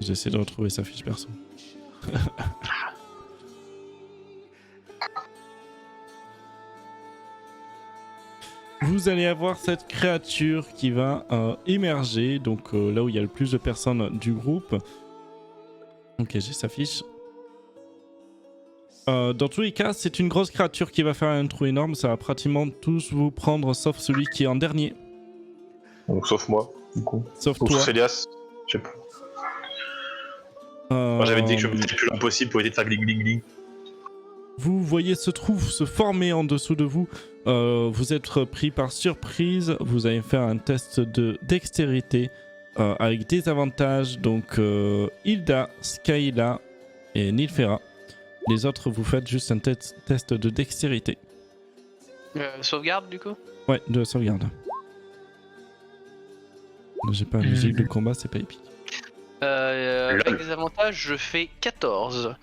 J'essaie de retrouver sa fiche perso. Vous allez avoir cette créature qui va émerger, donc là où il y a le plus de personnes du groupe. Ok, j'ai sa fiche. Dans tous les cas, c'est une grosse créature qui va faire un trou énorme. Ça va pratiquement tous vous prendre, sauf celui qui est en dernier. Donc, sauf moi, du coup. Sauf Ou toi. sauf Elias. Je sais pas. Moi, j'avais dit que je me mettais le plus loin possible pour éviter de faire gling gling gling. Vous voyez ce trou se former en dessous de vous. Vous êtes pris par surprise. Vous allez faire un test de dextérité avec des avantages. Donc Hilda, Skyla et Nilfera. Les autres, vous faites juste un test de dextérité. Sauvegarde du coup. Ouais, de sauvegarde. J'ai pas la musique de combat, c'est pas épique. Avec des avantages, je fais 14.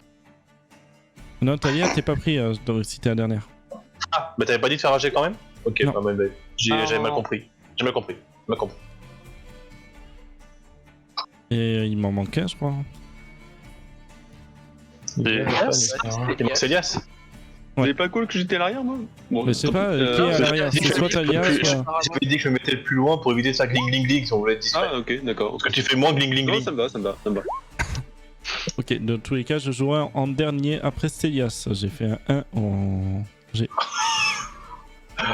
Non, Talia, t'es pas pris si t'es la dernière. Ah, mais t'avais pas dit de faire un jet quand même? Ok, Non. bah, j'avais mal Non. compris. J'ai mal compris. Mal compris. Et il m'en manque un, je crois. Il manque Elias. Vous avez pas cool que j'étais à l'arrière, moi? Bon, Mais je sais tant pas, pis. qui est à l'arrière? C'est soit Talia, soit... J'avais dit que je me mettais le plus loin pour éviter de faire gling gling gling si on voulait être discret. Ah, ok, d'accord. Parce que tu fais moins gling gling Non, gling. ça me va, ça me va, ça me va. Ok, dans tous les cas, je jouerai en dernier après Célias. J'ai fait un 1 en...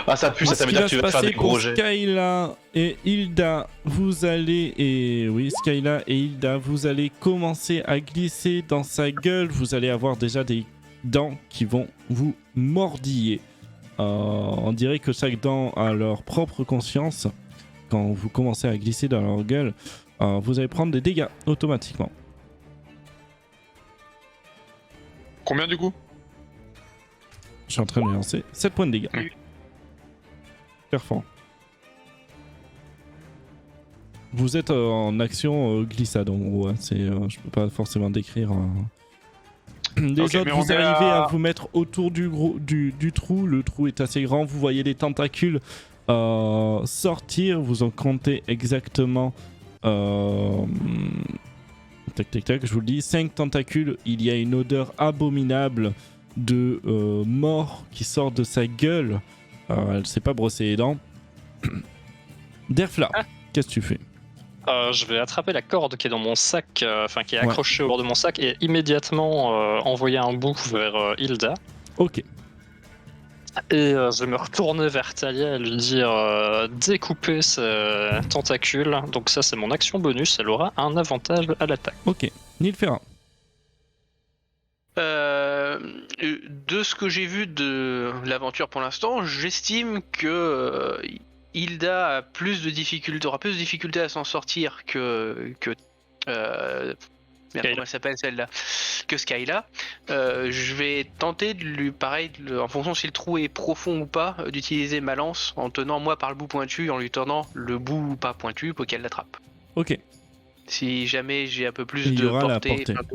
Ah, ça pue, ça veut dire que tu vas te faire des gros pour jets. Skyla et Hilda, vous allez... Oui, Skyla et Hilda, vous allez commencer à glisser dans sa gueule. Vous allez avoir déjà des dents qui vont vous mordiller. On dirait que chaque dent a leur propre conscience. Quand vous commencez à glisser dans leur gueule, vous allez prendre des dégâts automatiquement. Combien du coup? Je suis en train de lancer 7 points de dégâts. Perfond. Vous êtes en action glissade en gros. Hein. Je peux pas forcément décrire. Les Ok, autres, mais on vous est arrivez à- à vous mettre autour du trou. Le trou est assez grand. Vous voyez les tentacules sortir. Vous en comptez exactement 4 tac, je vous le dis. 5 tentacules, il y a une odeur abominable de mort qui sort de sa gueule. Elle sait pas brosser les dents. Derfla, qu'est-ce que tu fais? Je vais attraper la corde qui est dans mon sac, qui est accrochée au bord de mon sac, et immédiatement envoyer un bout vers Hilda. Ok. Et je vais me retourner vers Talia et lui dire découper ses tentacules. Donc ça, c'est mon action bonus, elle aura un avantage à l'attaque. Ok. Nilfera. De ce que j'ai vu de l'aventure pour l'instant, j'estime que Hilda a aura plus de difficultés à s'en sortir que merde, comment elle s'appelle celle-là, que Skyla. Je vais tenter de lui, pareil, en fonction si le trou est profond ou pas, d'utiliser ma lance en tenant moi par le bout pointu, en lui tendant le bout pas pointu pour qu'elle l'attrape. Ok. Si jamais j'ai un peu plus Il y de aura la portée. portée.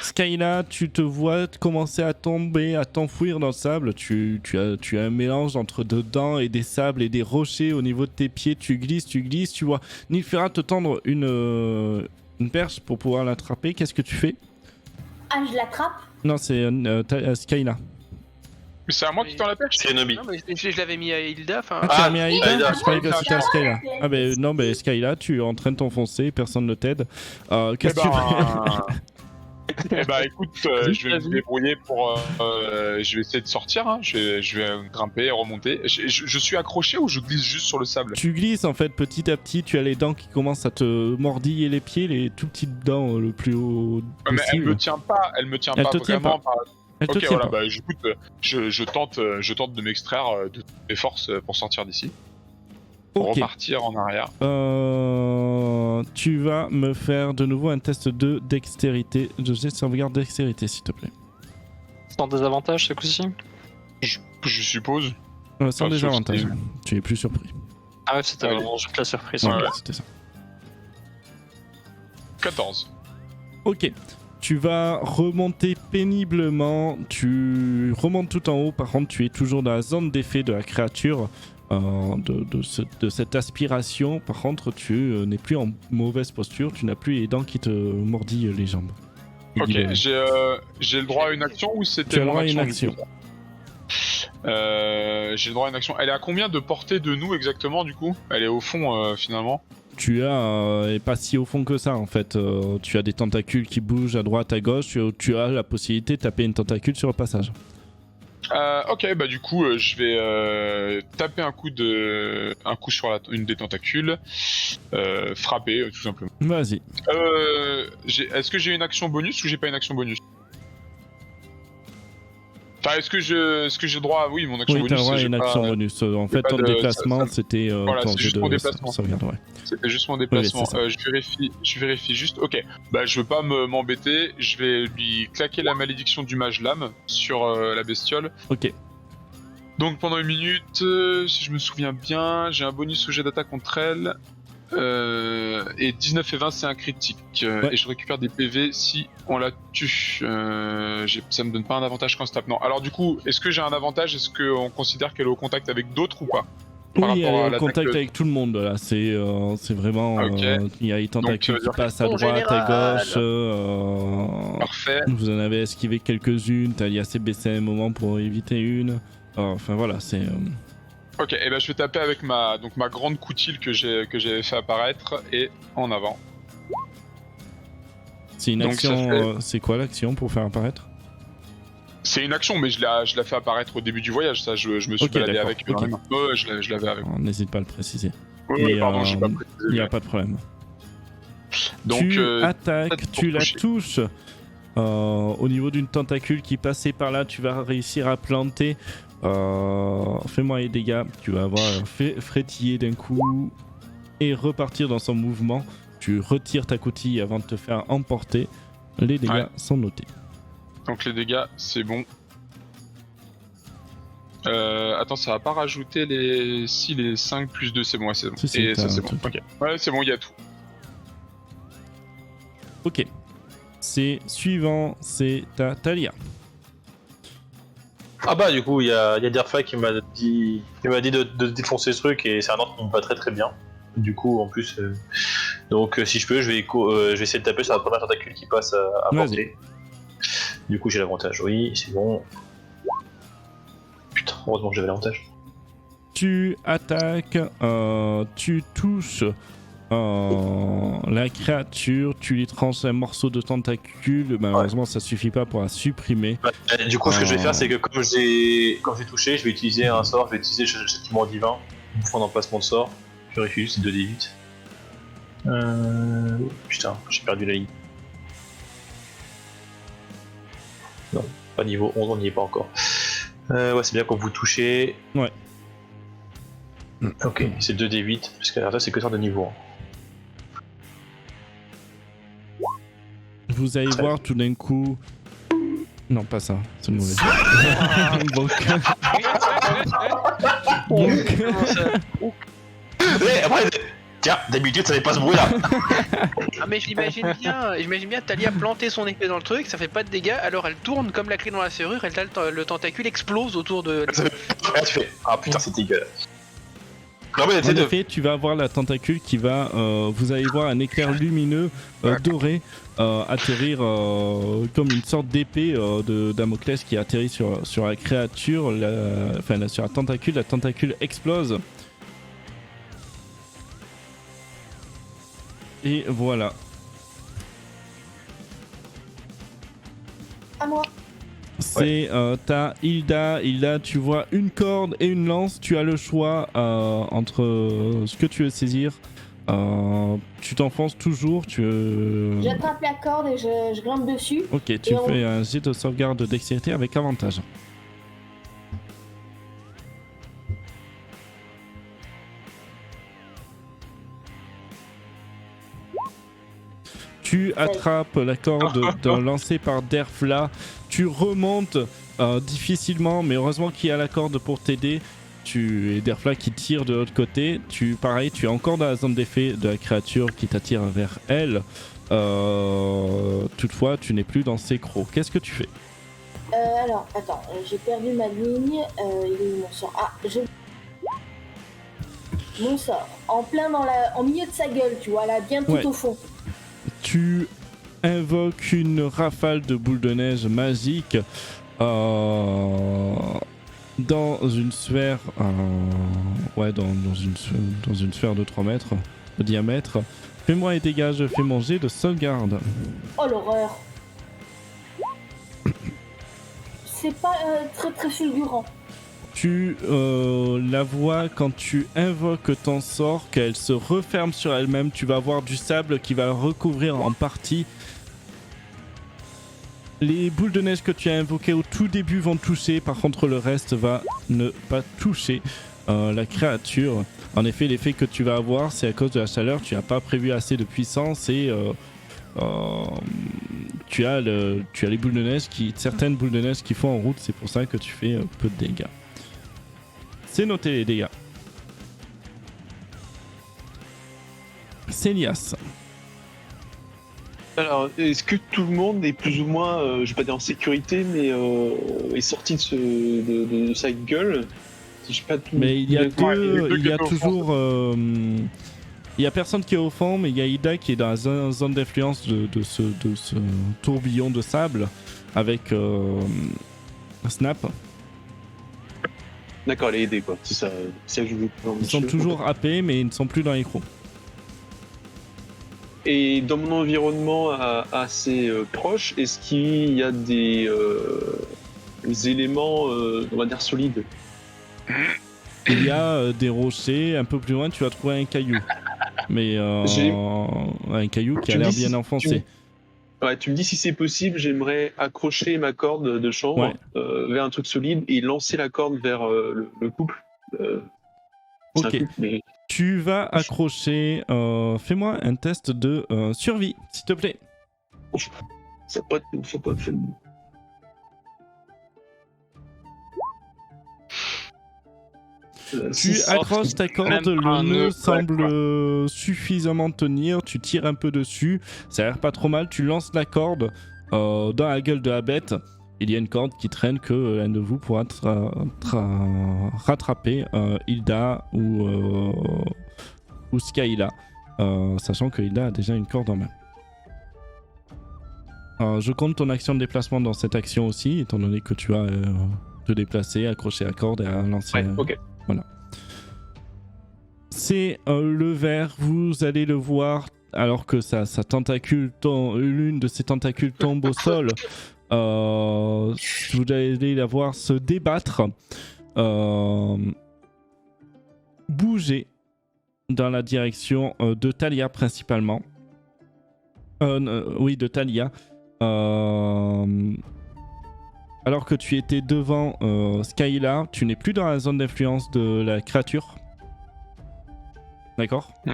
Skyla, tu te vois commencer à tomber, à t'enfouir dans le sable. Tu as un mélange entre des dents et des sables et des rochers au niveau de tes pieds. Tu glisses. Tu vois Nilfera te tendre une perche pour pouvoir l'attraper. Qu'est-ce que tu fais? Ah, je l'attrape? Non, c'est Skyla. Mais c'est à moi qui tends la perche. C'est Kenobi. Non, mais je l'avais mis à Hilda. Ah, tu l'as mis à Hilda? Hilda. Je croyais que c'était à Skyla. Ouais. Ah, ben non, Skyla, tu es en train de t'enfoncer, personne ne t'aide. Qu'est-ce que tu fais? Eh bah écoute, je vais me débrouiller pour... je vais essayer de sortir, hein. je vais grimper, remonter. Je suis accroché ou je glisse juste sur le sable? Tu glisses en fait petit à petit, tu as les dents qui commencent à te mordiller les pieds, les tout petites dents le plus haut Mais elle possible. me tient pas Elle te tient vraiment par... Elle te Ok, tient voilà, pas. bah écoute, je tente de m'extraire de toutes mes forces pour sortir d'ici. Pour Ok. repartir en arrière. Tu vas me faire de nouveau un test de dextérité. Je sais sauvegarde dextérité s'il te plaît. Sans désavantage ce coup-ci? Je suppose. Sans Ah, désavantage. sauf Tu es plus surpris. Ah ouais, c'était Allez. vraiment juste la surprise. Ouais. C'était ça. 14. Ok. Tu vas remonter péniblement. Tu remontes tout en haut. Par contre, tu es toujours dans la zone d'effet de la créature. De cette aspiration. Par contre, tu n'es plus en mauvaise posture. Tu n'as plus les dents qui te mordillent les jambes. Ok, Évidemment. j'ai le droit à une action ou Tu c'était as le mon droit à une action du action. coup j'ai le droit à une action. Elle est à combien de portée de nous exactement du coup? Elle est au fond finalement. Tu as, et pas si au fond que ça en fait, tu as des tentacules qui bougent à droite, à gauche, tu as la possibilité de taper une tentacule sur le passage. Ok, bah du coup je vais taper un coup sur une des tentacules, frapper tout simplement. Vas-y. Est-ce que j'ai une action bonus ou j'ai pas une action bonus? Enfin, est-ce que j'ai le droit à... Oui, mon action Oui, t'as bonus. le droit à j'ai une pas- action bonus. En fait, pas ton de- déplacement, ça- c'était voilà, ton c'est jet juste de mon déplacement. sauvegarde, ouais. C'était juste mon déplacement. c'est ça. Je vérifie juste. Ok, bah je veux pas m'embêter. Je vais lui claquer la malédiction du mage lame sur la bestiole. Ok. Donc pendant une minute, si je me souviens bien, j'ai un bonus au jet d'attaque contre elle. Et 19 et 20 c'est un critique. Ouais. Et je récupère des PV si on la tue. Ça me donne pas un avantage quand on se tape. Non. Alors du coup, est-ce que j'ai un avantage? Est-ce qu'on considère qu'elle est au contact avec d'autres ou pas? Par Oui, elle rapport à est en l'attaque contact de- avec tout le monde là. C'est vraiment. Ok. Il y a les tentacules veut qui dire passent à En droite, général. à gauche. Parfait. Vous en avez esquivé quelques-unes. Talia s'est baissé un moment pour éviter une. Enfin voilà, c'est. Ok, et ben je vais taper avec ma grande coutille que j'avais fait apparaître et en avant. C'est une Donc, ça action. C'est quoi l'action pour faire apparaître? C'est une action, mais je la fais apparaître au début du voyage. Ça, je me suis Ok, baladé d'accord, avec. ok. Dans les mains. Ouais, je l'avais avec. On n'hésite pas à le préciser. Ouais, Et, pardon, j'ai pas Il précisé. n'y a pas de problème. Donc, tu peut-être attaques, pour tu la toucher. touches au niveau d'une tentacule qui passait par là. Tu vas réussir à planter. Fais-moi les dégâts. Tu vas avoir frétiller d'un coup et repartir dans son mouvement. Tu retires ta coutille avant de te faire emporter. Les dégâts Ouais. sont notés. Donc les dégâts, c'est bon. Attends, ça va pas rajouter les 5 plus 2, c'est bon, ouais, c'est bon. Si, Et t'as ça, c'est un bon. truc. Ok. Ouais, c'est bon, il y a tout. Ok. C'est suivant, c'est ta Talia. Ah bah du coup il y a Derfa qui m'a dit de défoncer ce truc et c'est un ordre qui me va très très bien. Du coup en plus Donc si je peux, je vais essayer de taper sur la première tentacule qui passe à portée. Du coup j'ai l'avantage, oui, c'est bon. Putain, heureusement que j'avais l'avantage. Tu attaques, tu touches la créature, tu lui tranches un morceau de tentacule, malheureusement ça suffit pas pour la supprimer. Du coup ce que je vais faire c'est que comme j'ai touché, je vais utiliser un sort, je vais utiliser le châtiment divin, une fois d'emplacement de sort, je vérifie juste, c'est 2d8. Putain, j'ai perdu la ligne. Non, pas niveau 11, on n'y est pas encore. Ouais, c'est bien quand vous touchez. Ouais. Ok, c'est 2d8, parce que là c'est que ça de niveau 1. Vous allez voir tout d'un coup. Non, pas ça, c'est mauvais. Après, tiens, d'habitude ça fait pas ce bruit là. Ah mais j'imagine bien Talia planter son épée dans le truc, ça fait pas de dégâts, alors elle tourne comme la clé dans la serrure, et le tentacule explose autour de... Là tu fais, ah putain c'est dégueulasse. Non, mais en effet, tu vas avoir la tentacule qui va, vous allez voir un éclair lumineux doré atterrir comme une sorte d'épée de Damoclès qui atterrit sur la créature, sur la tentacule explose. Et voilà. À moi. C'est t'as Hilda, tu vois une corde et une lance, tu as le choix entre ce que tu veux saisir. Tu t'enfonces toujours, J'attrape la corde et je grimpe dessus. Ok, tu fais un jet de sauvegarde de dextérité avec avantage. Tu attrapes la corde lancée par Derfla, tu remontes difficilement, mais heureusement qu'il y a la corde pour t'aider. Et Derfla qui tire de l'autre côté. Pareil, tu es encore dans la zone d'effet de la créature qui t'attire vers elle. Toutefois, tu n'es plus dans ses crocs. Qu'est-ce que tu fais? Alors, attends, j'ai perdu ma ligne. Il est où mon sort? Ah, mon sort. En milieu de sa gueule, tu vois, là, bien tout au fond. Tu invoques une rafale de boules de neige magique dans une sphère, dans une sphère de 3 mètres de diamètre. Fais-moi un dégât, je fais mon jet de sauvegarde. Oh l'horreur! C'est pas très très fulgurant. Tu la vois quand tu invoques ton sort, qu'elle se referme sur elle-même. Tu vas avoir du sable qui va recouvrir en partie. Les boules de neige que tu as invoquées au tout début vont toucher. Par contre, le reste va ne pas toucher la créature. En effet, l'effet que tu vas avoir, c'est à cause de la chaleur. Tu n'as pas prévu assez de puissance et tu as les boules de neige certaines boules de neige qui font en route. C'est pour ça que tu fais peu de dégâts. C'est noté les dégâts. Célias. Alors, est-ce que tout le monde est plus ou moins, je vais pas dire en sécurité, mais est sorti de sa gueule? Si je pas tout... Mais il y a toujours... Il y a personne qui est au fond, mais il y a Ida qui est dans la zone d'influence de ce tourbillon de sable avec Snap. D'accord, elle est aidée, quoi. C'est ça que je veux. Ils sont toujours happés, mais ils ne sont plus dans les crocs. Et dans mon environnement assez proche, est-ce qu'il y a des éléments, on va dire, solides? Il y a des rochers, un peu plus loin tu vas trouver un caillou. Mais un caillou qui a l'air bien enfoncé. Tu me dis si c'est possible, j'aimerais accrocher ma corde de chambre vers un truc solide et lancer la corde vers le couple. Ok. Couple, mais... Tu vas accrocher. Fais-moi un test de survie, s'il te plaît. Ça peut pas faire. Tu accroches ta corde, le nœud semble suffisamment tenir, tu tires un peu dessus, ça a l'air pas trop mal, tu lances la corde dans la gueule de la bête, il y a une corde qui traîne que l'un de vous pourra rattraper, Hilda ou Skyla. sachant que Hilda a déjà une corde en main. Je compte ton action de déplacement dans cette action aussi, étant donné que tu as te déplacer, accrocher la corde et à lancer. Ouais, ok. Voilà. C'est le ver, vous allez le voir alors que sa tentacule l'une de ses tentacules tombe au sol. Vous allez la voir se débattre, bouger dans la direction de Talia principalement. Oui, de Talia. Alors que tu étais devant Skyla, tu n'es plus dans la zone d'influence de la créature. D'accord ? Ouais,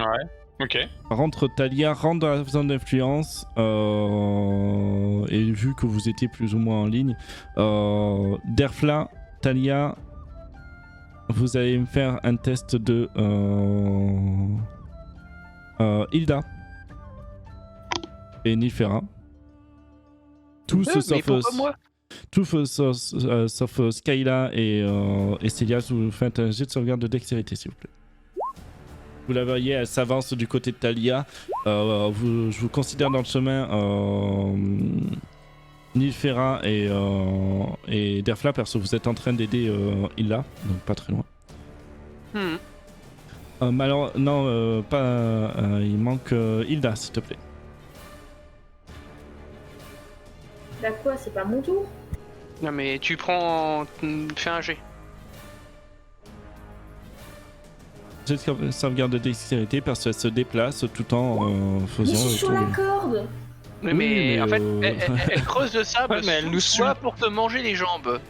ok. Par contre, Talia rentre dans la zone d'influence et vu que vous étiez plus ou moins en ligne, Derfla, Talia, vous allez me faire un test de Hilda et Nilfera. Tous sauf Skyla et Célia, vous faites un jet de sauvegarde de dextérité s'il vous plaît. Vous la voyez, elle s'avance du côté de Talia. Je vous considère dans le chemin Nilfera et Derfla parce que vous êtes en train d'aider Hilda, donc pas très loin. Alors, non, pas. Il manque Hilda, s'il te plaît. Bah quoi, c'est pas mon tour? Non mais tu prends... Fais un jet. J'ai de sauvegarde de dextérité parce qu'elle se déplace tout en faisant... Mais je suis sur la corde! Oui, Oui, mais en fait, elle creuse le sable Ouais, mais elle nous soit suit. pour te manger les jambes.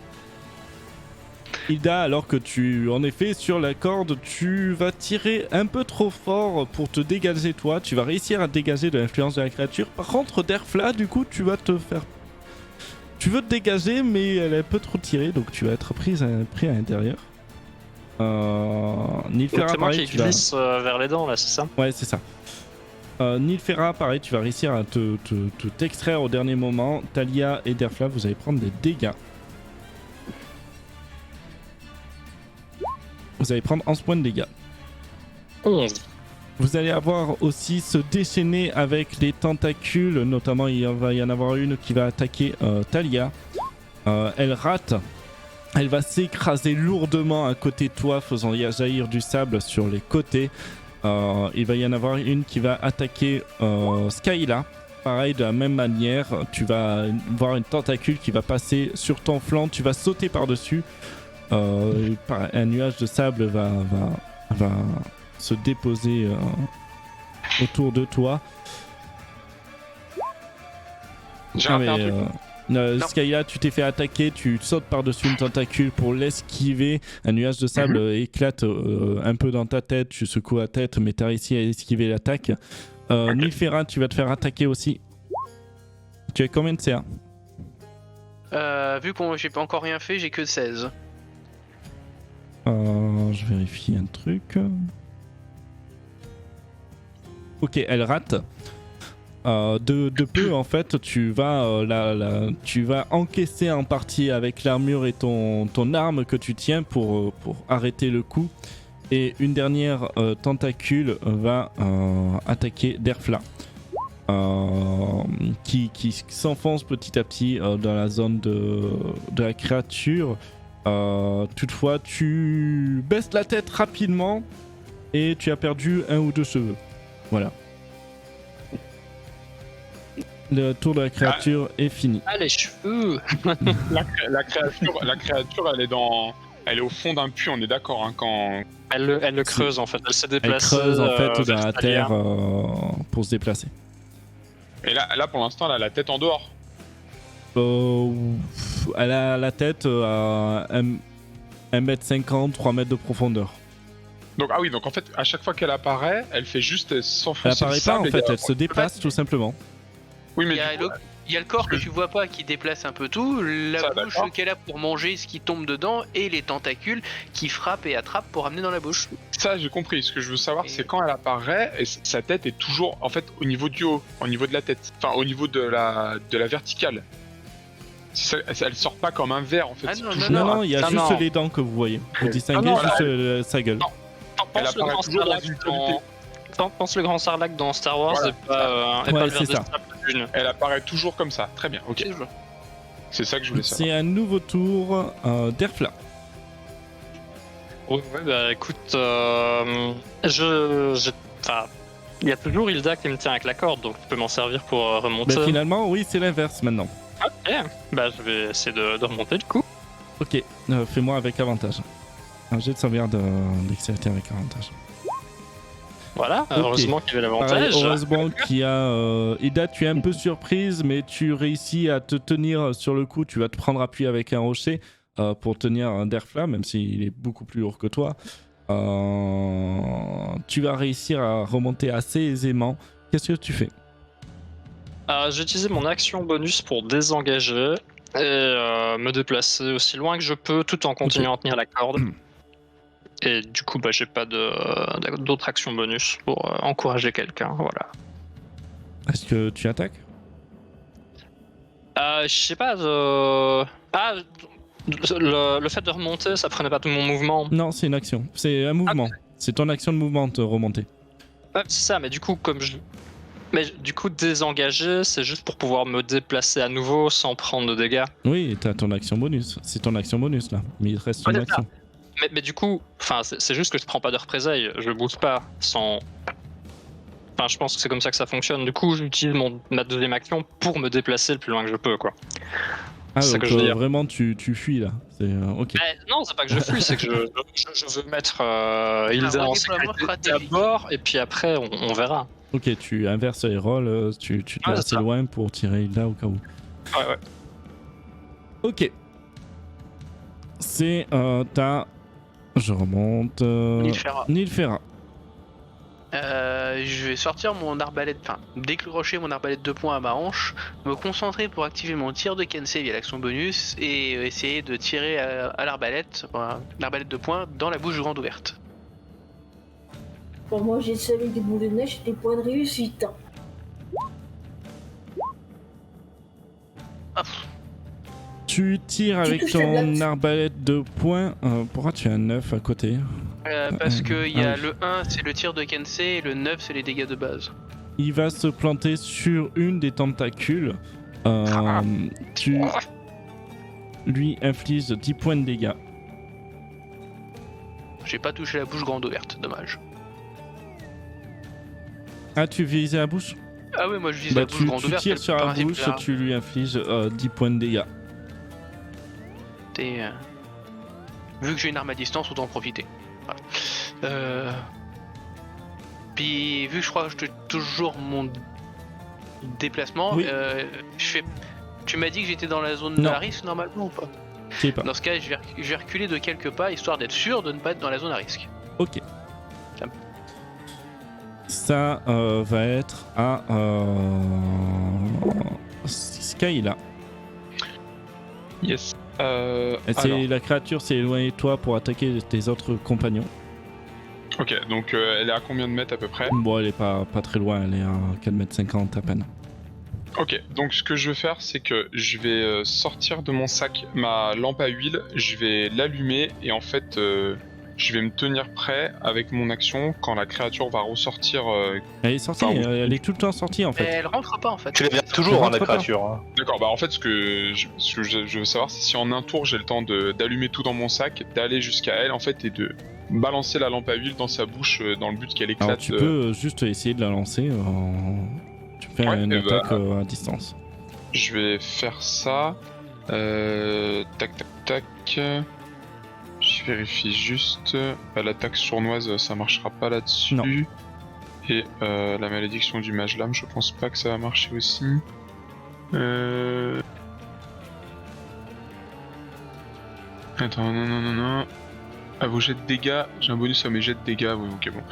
Hilda, alors que tu, en effet, sur la corde, tu vas tirer un peu trop fort pour te dégager toi. Tu vas réussir à te dégager de l'influence de la créature. Par contre, Derfla, du coup, tu vas te faire... Tu veux te dégager, mais elle est un peu trop tirée, donc tu vas être pris à l'intérieur. Nilfera, C'est moi pareil, qui glisse vers les dents là, c'est ça? Ouais, c'est ça. Nilfera, pareil, tu vas réussir à t'extraire au dernier moment. Talia et Derfla, vous allez prendre des dégâts. Vous allez prendre 11 points de dégâts. 11. Vous allez avoir aussi se déchaîner avec les tentacules, notamment il va y en avoir une qui va attaquer Talia. Elle rate. Elle va s'écraser lourdement à côté de toi, faisant jaillir du sable sur les côtés. Il va y en avoir une qui va attaquer Skyla. Pareil, de la même manière, tu vas voir une tentacule qui va passer sur ton flanc. Tu vas sauter par-dessus. Un nuage de sable va se déposer autour de toi. J'ai raté un truc. Skyla, tu t'es fait attaquer, tu sautes par-dessus une tentacule pour l'esquiver. Un nuage de sable éclate un peu dans ta tête, tu secoues la tête, mais t'as réussi à esquiver l'attaque. Nilfera, tu vas te faire attaquer aussi. Tu as combien de CA? Vu que j'ai pas encore rien fait, j'ai que 16. Je vérifie un truc. Ok, elle rate. De peu, en fait, tu vas encaisser en partie avec l'armure et ton arme que tu tiens pour arrêter le coup. Et une dernière tentacule va attaquer Derfla. Qui s'enfonce petit à petit dans la zone de la créature. Toutefois, tu baisses la tête rapidement et tu as perdu 1 ou 2 cheveux. Voilà. Le tour de la créature est fini. Ah, les cheveux. La créature, elle est au fond d'un puits, on est d'accord, hein, quand... Elle le creuse en fait, elle se Elle déplace. creuse en fait dans vers la Talia. terre pour se déplacer. Et là, pour l'instant, elle a la tête en dehors. Elle a la tête à 1m50, 3 mètres de profondeur. Donc, ah oui, donc en fait, à chaque fois qu'elle apparaît, elle fait juste Elle s'enfoncer apparaît le pas en sable et fait, elle se déplace tout simplement. Oui, mais Il y a il y a le corps que tu vois pas qui déplace un peu tout, la Ça, bouche d'accord. qu'elle a pour manger ce qui tombe dedans, et les tentacules qui frappent et attrapent pour amener dans la bouche. ça, j'ai compris. Ce que je veux savoir, Et- c'est quand elle apparaît, et sa tête est toujours, en fait, au niveau du haut, au niveau de la tête. Enfin, au niveau de la verticale. Elle sort pas comme un verre, en fait. Ah c'est non, toujours- Non, il y a non, juste non. les dents que vous voyez. Vous distinguez non, juste sa gueule. T'en Elle penses le apparaît toujours dans transfert une quand... pense le grand sarlac dans Star Wars Voilà, et pas, et Ouais, pas le c'est ver de ça. sable de Dune. Elle apparaît toujours comme ça. Très bien, ok. C'est ça que je voulais savoir. C'est un nouveau tour d'Airfla. Ouais, bah écoute, enfin, il y a toujours Hilda qui me tient avec la corde, donc tu peux m'en servir pour remonter. Ben, finalement, oui, c'est l'inverse maintenant. Ok, bah je vais essayer de remonter du coup. Ok, fais-moi avec avantage. Un jet de sauvegarde dextérité avec avantage. Voilà, Ok. heureusement qu'il y avait Pareil, l'avantage. heureusement qu'il y a Ida, tu es un peu surprise, mais tu réussis à te tenir sur le coup. Tu vas te prendre appui avec un rocher pour tenir un Derfla, même s'il est beaucoup plus lourd que toi. Tu vas réussir à remonter assez aisément. Qu'est-ce que tu fais? J'ai utilisé mon action bonus pour désengager et me déplacer aussi loin que je peux tout en continuant à tenir la corde. Et du coup, bah, j'ai pas d'autres actions bonus pour encourager quelqu'un. Voilà. Est-ce que tu attaques? Je sais pas. Le fait de remonter, ça prenait pas tout mon mouvement. Non, c'est une action. C'est un mouvement. C'est ton action de mouvement de remonter. Ouais, c'est ça, mais du coup, Mais du coup, désengager, c'est juste pour pouvoir me déplacer à nouveau sans prendre de dégâts. Oui, t'as ton action bonus. C'est ton action bonus là. Mais il te reste une Ouais, c'est ça. action. Mais du coup, c'est juste que je prends pas de représailles, je bouge pas sans. Enfin, je pense que c'est comme ça que ça fonctionne. Du coup, j'utilise ma deuxième action pour me déplacer le plus loin que je peux, quoi. Ah, C'est ça donc que je veux dire. vraiment tu fuis là. C'est ok. Non, c'est pas que je fuis, c'est que je veux mettre Hilda en redéploiement sécurité stratégique. d'abord, et puis après, on verra. Ok, tu inverses les rôles, tu te Ouais, mets c'est assez ça. loin pour tirer là au cas où. Ouais. Ok. C'est Je remonte. Nilfera. Nilfera. Je vais sortir mon arbalète, enfin décrocher mon arbalète de poing à ma hanche, me concentrer pour activer mon tir de Kensei via l'action bonus et essayer de tirer à l'arbalète, de poing dans la bouche grande ouverte. Bon, moi, j'ai ça avec des boules de neige et des points de réussite. Tu tires avec touches la ton blatte. arbalète de poing. Pourquoi tu as un 9 à côté? Parce que il y a oui. le 1 c'est le tir de Kensei et le 9 c'est les dégâts de base. Il va se planter sur une des tentacules. Tu lui infliges 10 points de dégâts. J'ai pas touché la bouche grande ouverte, dommage. Ah, tu visais la bouche? Ah oui, moi je vise Bah, la bouche tu grande ouverte. tires c'est sur le la principe bouche, là. tu lui infliges 10 points de dégâts. Et, vu que j'ai une arme à distance, autant en profiter. Voilà. Puis vu que je crois que je toujours mon déplacement, Oui. tu m'as dit que j'étais dans la zone Non. à risque normalement ou pas? Je sais pas. Dans ce cas, je vais reculer de quelques pas histoire d'être sûr de ne pas être dans la zone à risque. Ok. Ça- Ça va être à Skyla. Yes. La créature s'est éloignée de toi pour attaquer tes autres compagnons. Ok, donc elle est à combien de mètres à peu près? Bon, elle est pas très loin, elle est à 4,50 m à peine. Ok, donc ce que je vais faire, c'est que je vais sortir de mon sac ma lampe à huile, je vais l'allumer et en fait, je vais me tenir prêt avec mon action quand la créature va ressortir. Elle est sortie, Pardon. elle est tout le temps sortie en Mais fait. elle rentre pas en fait. Tu la viens toujours, Je hein, la rentre pas. créature. Hein. D'accord, bah en fait, ce que je veux savoir, c'est si en un tour j'ai le temps d'allumer tout dans mon sac, d'aller jusqu'à elle en fait et de balancer la lampe à huile dans sa bouche dans le but qu'elle éclate. Alors tu peux juste essayer de la lancer. Tu fais Ouais, une et attaque bah, à distance. Je vais faire ça. Tac, tac, tac. Je vérifie juste. L'attaque sournoise, ça marchera pas là-dessus. Non. Et la malédiction du mage lame, je pense pas que ça va marcher aussi. Attends, non. À vos jets de dégâts, j'ai un bonus à mes jets de dégâts, oui, ok, bon.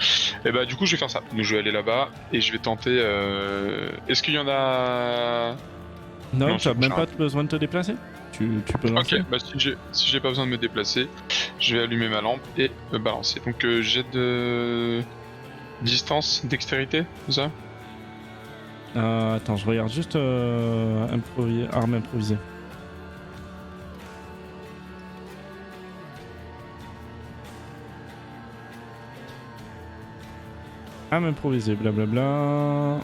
Et bah, du coup, je vais faire ça. Donc, je vais aller là-bas et je vais tenter. Est-ce qu'il y en a. Non, Non, tu as c'est même prochain. pas besoin de te déplacer. Tu peux lancer. Ok, bah si j'ai pas besoin de me déplacer, je vais allumer ma lampe et me balancer. Donc jet de distance, dextérité, c'est ça? Attends, je regarde juste arme improvisée. À m'improviser, blablabla.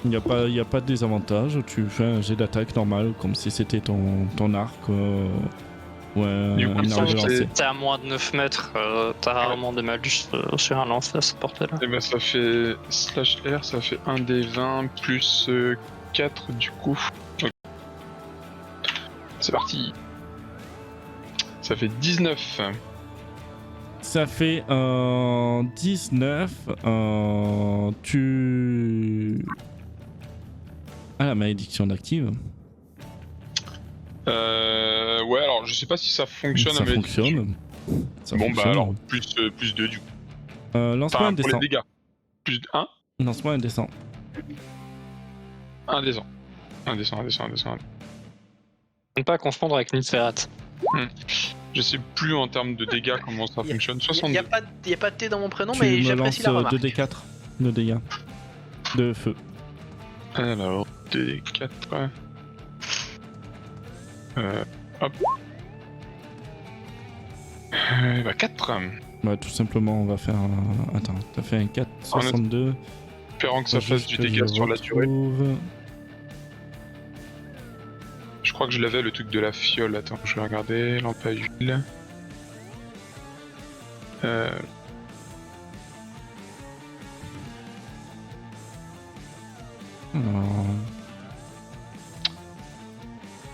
Il n'y a pas de désavantage, tu fais un jet d'attaque normal, comme si c'était ton arc. Ouais, Du coup, un arc de lancer. T'es à moins de 9 mètres, t'as rarement des malus sur un lancer à cette portée-là. Et ben ça fait /R, ça fait 1 des 20 plus 4 du coup. Ok. C'est parti. Ça fait 19. Ça fait 19. Tu. Ah, la malédiction d'active. Ouais, alors je sais pas si ça fonctionne. Ça mais fonctionne. Ça bon fonctionne. bah alors plus 2 du coup. Lance-moi un Enfin pour les dessin. dégâts. Plus 1. Lance-moi un dessin. Un dessin. Un dessin. Ne pas confondre avec Nilferat. Je sais plus en termes de dégâts comment ça fonctionne. Il 62. n'y a pas de T dans mon prénom, Tu mais me j'apprécie lances la remarque. 2d4 de dégâts. De feu. Alors, D4. Hop. Bah 4. Bah, tout simplement, on va faire. Attends, t'as fait un 4, 62. Espérant que ça Faut fasse juste du que dégât je sur la durée. retrouve. Je crois que je l'avais le truc de la fiole. Attends, je vais regarder. Lampe à huile. Alors,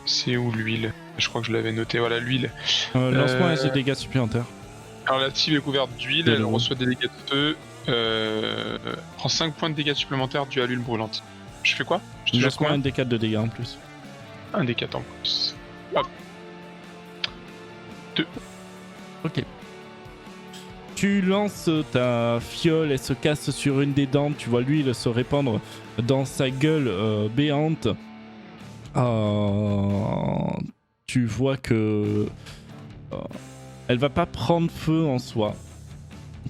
C'est où l'huile? Je crois que je l'avais noté. Voilà l'huile. lance-moi un jet de dégâts supplémentaires. Alors la cible est couverte d'huile, De elle l'eau. reçoit des dégâts de feu, prend 5 points de dégâts supplémentaires dus à l'huile brûlante. Je fais quoi? Je te jette Lance-moi un combien? D4 de dégâts en plus. Un des 4 en plus. Hop. 2. Ok. Tu lances ta fiole, elle se casse sur une des dents, tu vois l'huile se répandre dans sa gueule béante. Tu vois que elle va pas prendre feu en soi.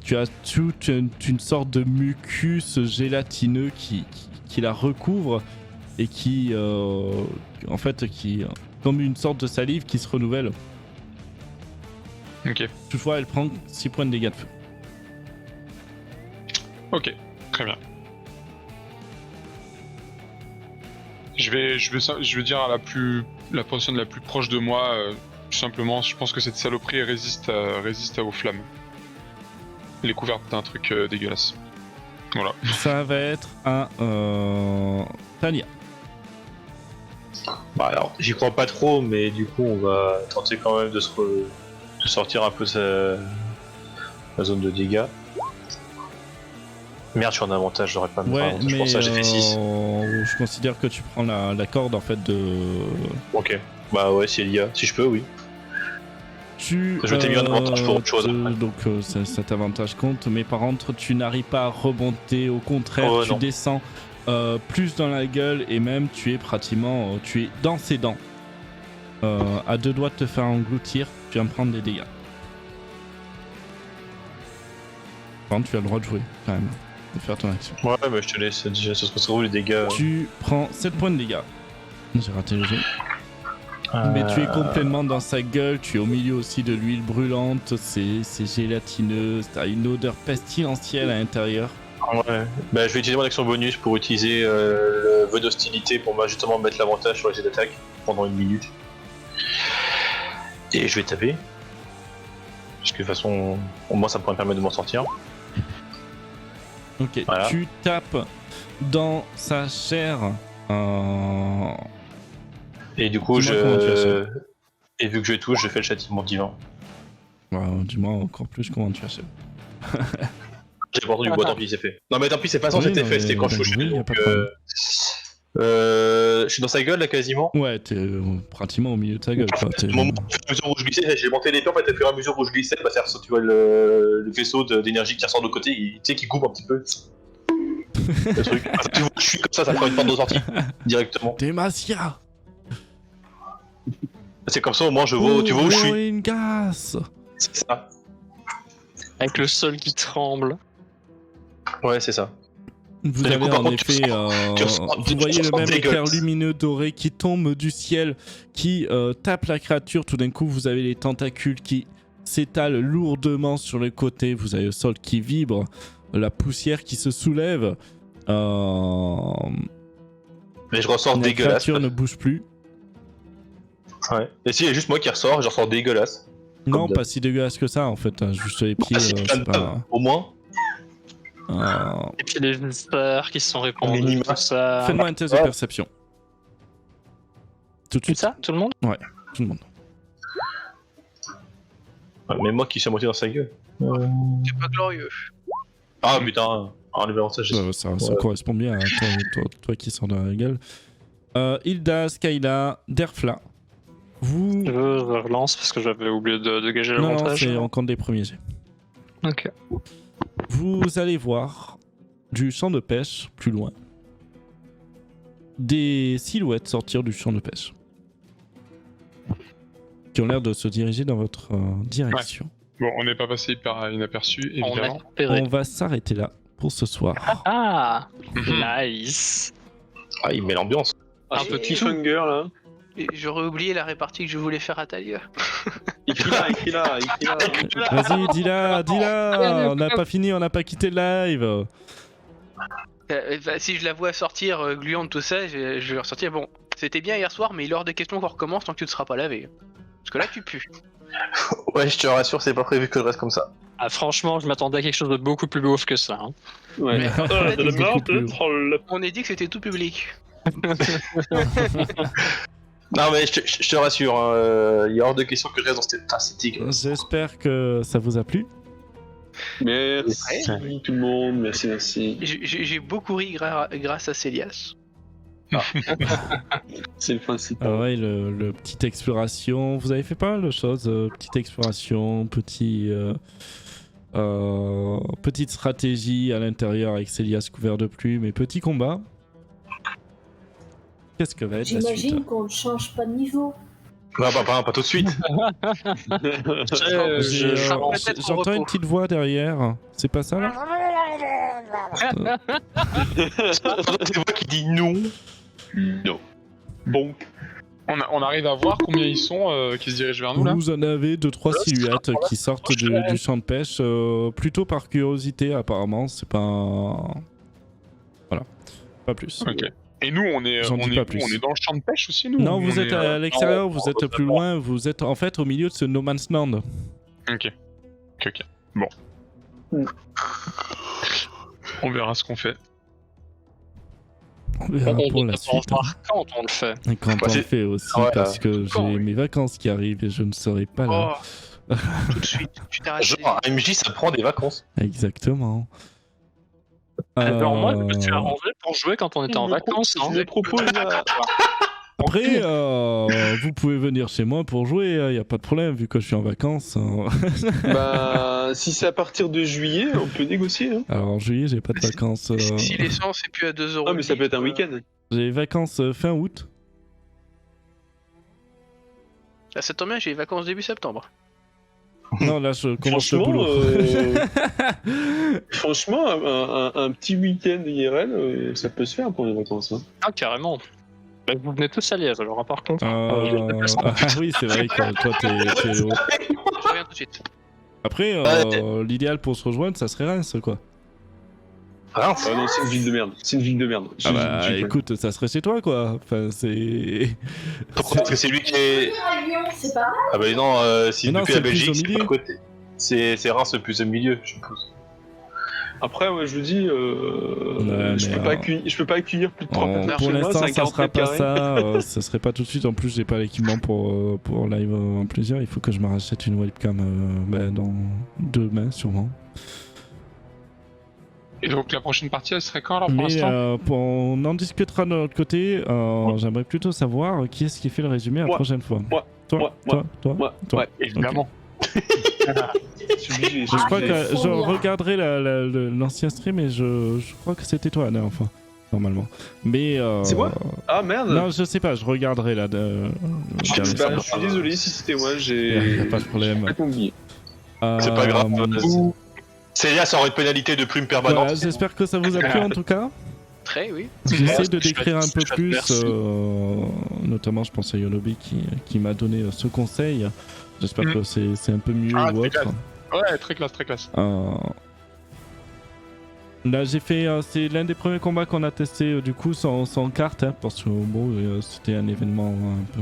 Tu as toute une sorte de mucus gélatineux qui la recouvre et qui en fait comme une sorte de salive qui se renouvelle. Ok. Toutefois, elle prend 6 points de dégâts de feu. Ok. Très bien. Je vais dire à la personne la plus proche de moi, tout simplement, je pense que cette saloperie elle résiste aux flammes. Elle est couverte d'un truc dégueulasse. Voilà. Ça va être à Tania. Bah alors, j'y crois pas trop, mais du coup, on va tenter quand même de sortir un peu la zone de dégâts. Merde, je suis en avantage, j'aurais pas mis Ouais, avantage mais pour ça, j'ai fait 6. je considère que tu prends la corde en fait de. Ok, bah ouais, si il y a, si je peux, oui. Je t'ai mis un avantage pour autre chose. Donc cet avantage compte, mais par contre tu n'arrives pas à remonter, au contraire Oh, tu non. descends plus dans la gueule et même tu es pratiquement tu es dans ses dents. À 2 doigts de te faire engloutir, tu viens de prendre des dégâts. Par contre tu as le droit de jouer quand même, de faire ton action. Ouais, mais je te laisse déjà, ce serait où les dégâts. Tu prends 7 points de dégâts. J'ai raté le jet. Mais tu es complètement dans sa gueule, tu es au milieu aussi de l'huile brûlante, c'est gélatineux, t'as une odeur pestilentielle à l'intérieur. Ouais, bah je vais utiliser mon action bonus pour utiliser le vœu d'hostilité pour justement mettre l'avantage sur les jets d'attaque pendant 1 minute. Et je vais taper. Parce que de toute façon, au moins ça me permet de m'en sortir. Ok, Voilà. tu tapes dans sa chair. Et du coup, Dis-moi comment tu as ça. Et vu que je touche, je fais le châtiment divin. Dis-moi encore plus comment tu as ça. J'ai pas entendu, bon tant pis, c'est fait. Non mais tant pis, c'est pas ça, Oui, c'était non, fait, mais c'était quand je touchais. oui, y a Donc, pas de problème. je suis dans sa gueule là quasiment. Ouais, t'es pratiquement au milieu de sa gueule. Quoi. Au moment où, au fur et à mesure où je glissais, j'ai monté l'épée en fait, au fur et à mesure où je glissais, bah, c'est-à-dire, tu vois le vaisseau d'énergie qui ressort de côté, tu sais, qui coupe un petit peu. Le truc. Tu vois, je suis comme ça prend une porte de sortie directement. Demacia. C'est comme ça au moins je vois, tu vois où je suis. Une gasse. C'est ça. Avec le sol qui tremble. Ouais, c'est ça. Vous Et du avez coup, par en contre, effet, vous voyez le même éclair dégueulasse. lumineux doré qui tombe du ciel, qui tape la créature. Tout d'un coup, vous avez les tentacules qui s'étale lourdement sur les côtés. Vous avez le sol qui vibre, la poussière qui se soulève. Mais je ressors La dégueulasse. créature ne bouge plus. Ouais. Et si, il y a juste moi qui ressors, je ressors dégueulasse. Non, d'hab. pas si dégueulasse que ça en fait. Juste les pieds. Ah, si, plein c'est de pas... pommes, au moins. Et puis les visiteurs qui se sont répandus, Minima. tout ça. Faites-moi un test de perception. Tout de Tout suite. ça, tout le monde? Tout le monde. Ouais, mais moi qui suis à moitié dans sa gueule. C'est pas glorieux. Ah putain, enlève l'avantage. Ça correspond bien à toi qui sors de la gueule. Hilda, Skyla, Derfla. Vous. Je relance parce que j'avais oublié de gager Non, l'avantage. c'est en compte des premiers jets. Ok. Vous allez voir du champ de pêche plus loin des silhouettes sortir du champ de pêche qui ont l'air de se diriger dans votre direction. Bon, on n'est pas passé hyper inaperçu, On a évidemment. repéré. On va s'arrêter là pour ce soir. Ah, nice. Ah, il met l'ambiance. Un peu petit tout. funger là. Et j'aurais oublié la répartie que je voulais faire à Talia. Écris là. Vas-y, dis-la, on n'a pas fini, on n'a pas quitté le live. Bah, si je la vois sortir gluante, tout ça, je vais ressortir. Bon, c'était bien hier soir, mais il est hors de question qu'on recommence tant que tu ne seras pas lavé. Parce que là, tu pues. Ouais, je te rassure, c'est pas prévu que je reste comme ça. Ah, franchement, je m'attendais à quelque chose de beaucoup plus beauf que ça. Hein. Ouais. Mais- On a dit que c'était tout public. Non, mais je te rassure, il est hors de question que je reste dans cette. Ah, c'est dégueulasse. J'espère que ça vous a plu. Merci tout le monde, merci. J'ai beaucoup ri grâce à Célias. C'est le principe. Ah ouais, le petite exploration. Vous avez fait pas mal de choses. Petite exploration, petite stratégie à l'intérieur avec Célias couvert de plumes et petit combat. Qu'est-ce que va être la suite? J'imagine qu'on ne change pas de niveau. Non, pas tout de suite. J'entends une petite voix derrière. C'est pas ça là? C'est moi qui dis non. Non. Bon. On arrive à voir combien ils sont qui se dirigent vers nous là. Vous en avez 2-3 silhouettes qui sortent du champ de pêche, plutôt par curiosité apparemment. C'est pas... Voilà. Pas plus. Ok. Et nous, on est J'en dis pas plus. on est dans le champ de pêche aussi, nous. Non, ou vous on êtes est, à l'extérieur, vous êtes plus loin, vous êtes en fait au milieu de ce no man's land. Ok. Bon. On verra ce qu'on fait. On verra pour la suite. Quand on le fait. Et quand Bah, on le c'est- fait aussi, Ouais, parce que quand, j'ai oui. mes vacances qui arrivent et je ne serai pas là. Oh, tout de suite, tu t'es arrêté. Genre, MJ, ça prend des vacances. Exactement. Alors moi, je me suis arrangé pour jouer quand on était en vacances. Hein. Je propose Après, vous pouvez venir chez moi pour jouer, il n'y a pas de problème vu que je suis en vacances. Bah, si c'est à partir de juillet, on peut négocier. Hein. Alors en juillet, j'ai pas de vacances. Si l'essence est plus à 2 euros. Ah, mais ça peut être un week-end. J'ai les vacances fin août. Ah, ça tombe bien, j'ai les vacances début septembre. Non, là, je commence le Franchement, boulot. franchement, un petit week-end IRL, ça peut se faire pour les vacances. Hein. Ah, carrément. Bah, vous venez tous à Liège, alors par contre. Ah oui, c'est vrai que toi, t'es au... Je reviens tout de suite. Après, l'idéal pour se rejoindre, ça serait Reims, quoi. Ah, Ah non, c'est une ville de merde. C'est une ville de merde. Ah bah, écoute, ça serait chez toi, quoi. Enfin, c'est... parce que c'est lui qui est. À Lyon, c'est pas mal. Ah bah non, si Mais non, depuis c'est la le plus au Belgique, c'est milieu. pas à côté. C'est Reims le plus au milieu, je suppose. Après, ouais, je vous dis, Ouais, je, mais, peux pas accueillir plus de 3 personnes pour chez moi, l'instant, c'est un ça 40 sera mètres pas carrés. ça. Ça serait pas tout de suite. En plus, j'ai pas l'équipement pour live en plaisir. Il faut que je me rachète une webcam dans demain, sûrement. Et donc la prochaine partie, elle serait quand alors pour Mais l'instant on en discutera de notre côté. J'aimerais plutôt savoir qui est-ce qui fait le résumé la Moi. prochaine fois. Moi. Toi. Moi, Toi. ouais. Évidemment. Je suis obligé. Je crois que faut je bien. regarderai l'ancien stream et je crois que c'était toi la dernière fois, normalement. Mais C'est moi Ah merde. non, je sais pas, je regarderai là. Je suis désolé si c'était moi, j'ai. Y a pas de problème. complètement oublié. C'est pas grave. Célia ça aura une pénalité de plume permanente. Voilà, j'espère que ça vous a plu en tout cas. Très, oui. J'essaie Ouais, de je décrire un peu souhaite plus merci. notamment je pense à Yonobi qui m'a donné ce conseil. J'espère que c'est un peu mieux ou autre. Ouais, très classe, très classe. Là j'ai fait, c'est l'un des premiers combats qu'on a testé du coup sans carte, hein, parce que bon, c'était un événement un peu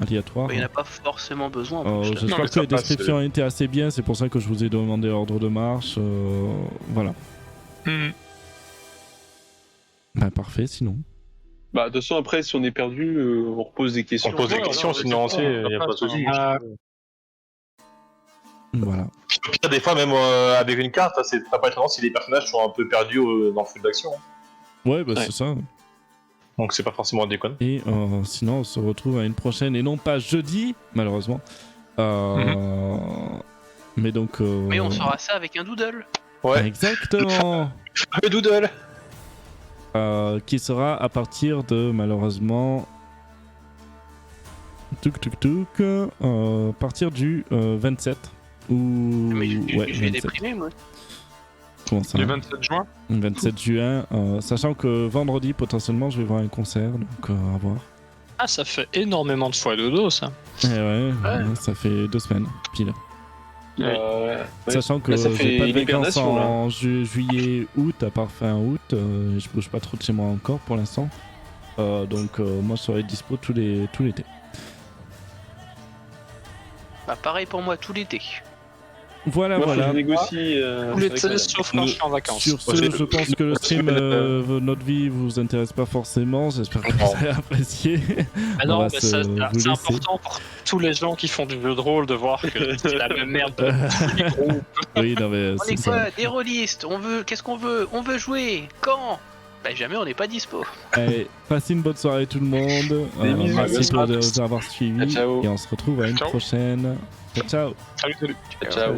aléatoire. Il n'y en a pas forcément besoin. J'espère que la description a été assez bien, c'est pour ça que je vous ai demandé l'ordre de marche. Voilà. Bah parfait sinon. Bah de toute façon après si on est perdu, on repose des questions. On pose des questions, sinon il n'y a pas de souci. Voilà. Puis au pire, des fois, même avec une carte, t'as pas étonnant si les personnages sont un peu perdus dans le feu de l'action. Ouais, bah c'est ça. Donc c'est pas forcément déconne. Et sinon, on se retrouve à une prochaine, et non pas jeudi, malheureusement. Mais donc. Mais on saura ça avec un doodle. Ouais. Exactement. Le doodle. Qui sera à partir de, malheureusement. À partir du 27. Mais je vais 27. déprimer, moi. Comment ça, Le 27 juin 27 juin, sachant que vendredi, potentiellement, je vais voir un concert, donc à voir. Ah, ça fait énormément de fois dodo, ça. Et ouais, ça fait 2 semaines, pile. Sachant que là, ça j'ai fait pas de vacances l'hibernation, en juillet, août, à part fin août, je bouge pas trop de chez moi encore pour l'instant. Donc moi, je serai dispo tout l'été. Bah pareil pour moi tout l'été. Voilà, Moi, voilà. faut que je négocie. Tous les télés sauf quand je suis en vacances. Sur ce, je pense que le stream Notre Vie vous intéresse pas forcément. J'espère que vous avez apprécié. Ah non, mais c'est important pour tous les gens qui font du jeu de rôle de voir que c'est la même merde de tous les groupes. Oui, non, mais On est quoi? Des rôlistes. Qu'est-ce qu'on veut? On veut jouer. Quand? Bah jamais on n'est pas dispo. Allez, passez une bonne soirée tout le monde. Merci de nous avoir suivis. Ciao. Et on se retrouve à une prochaine. Ciao, ciao. Salut. Ciao.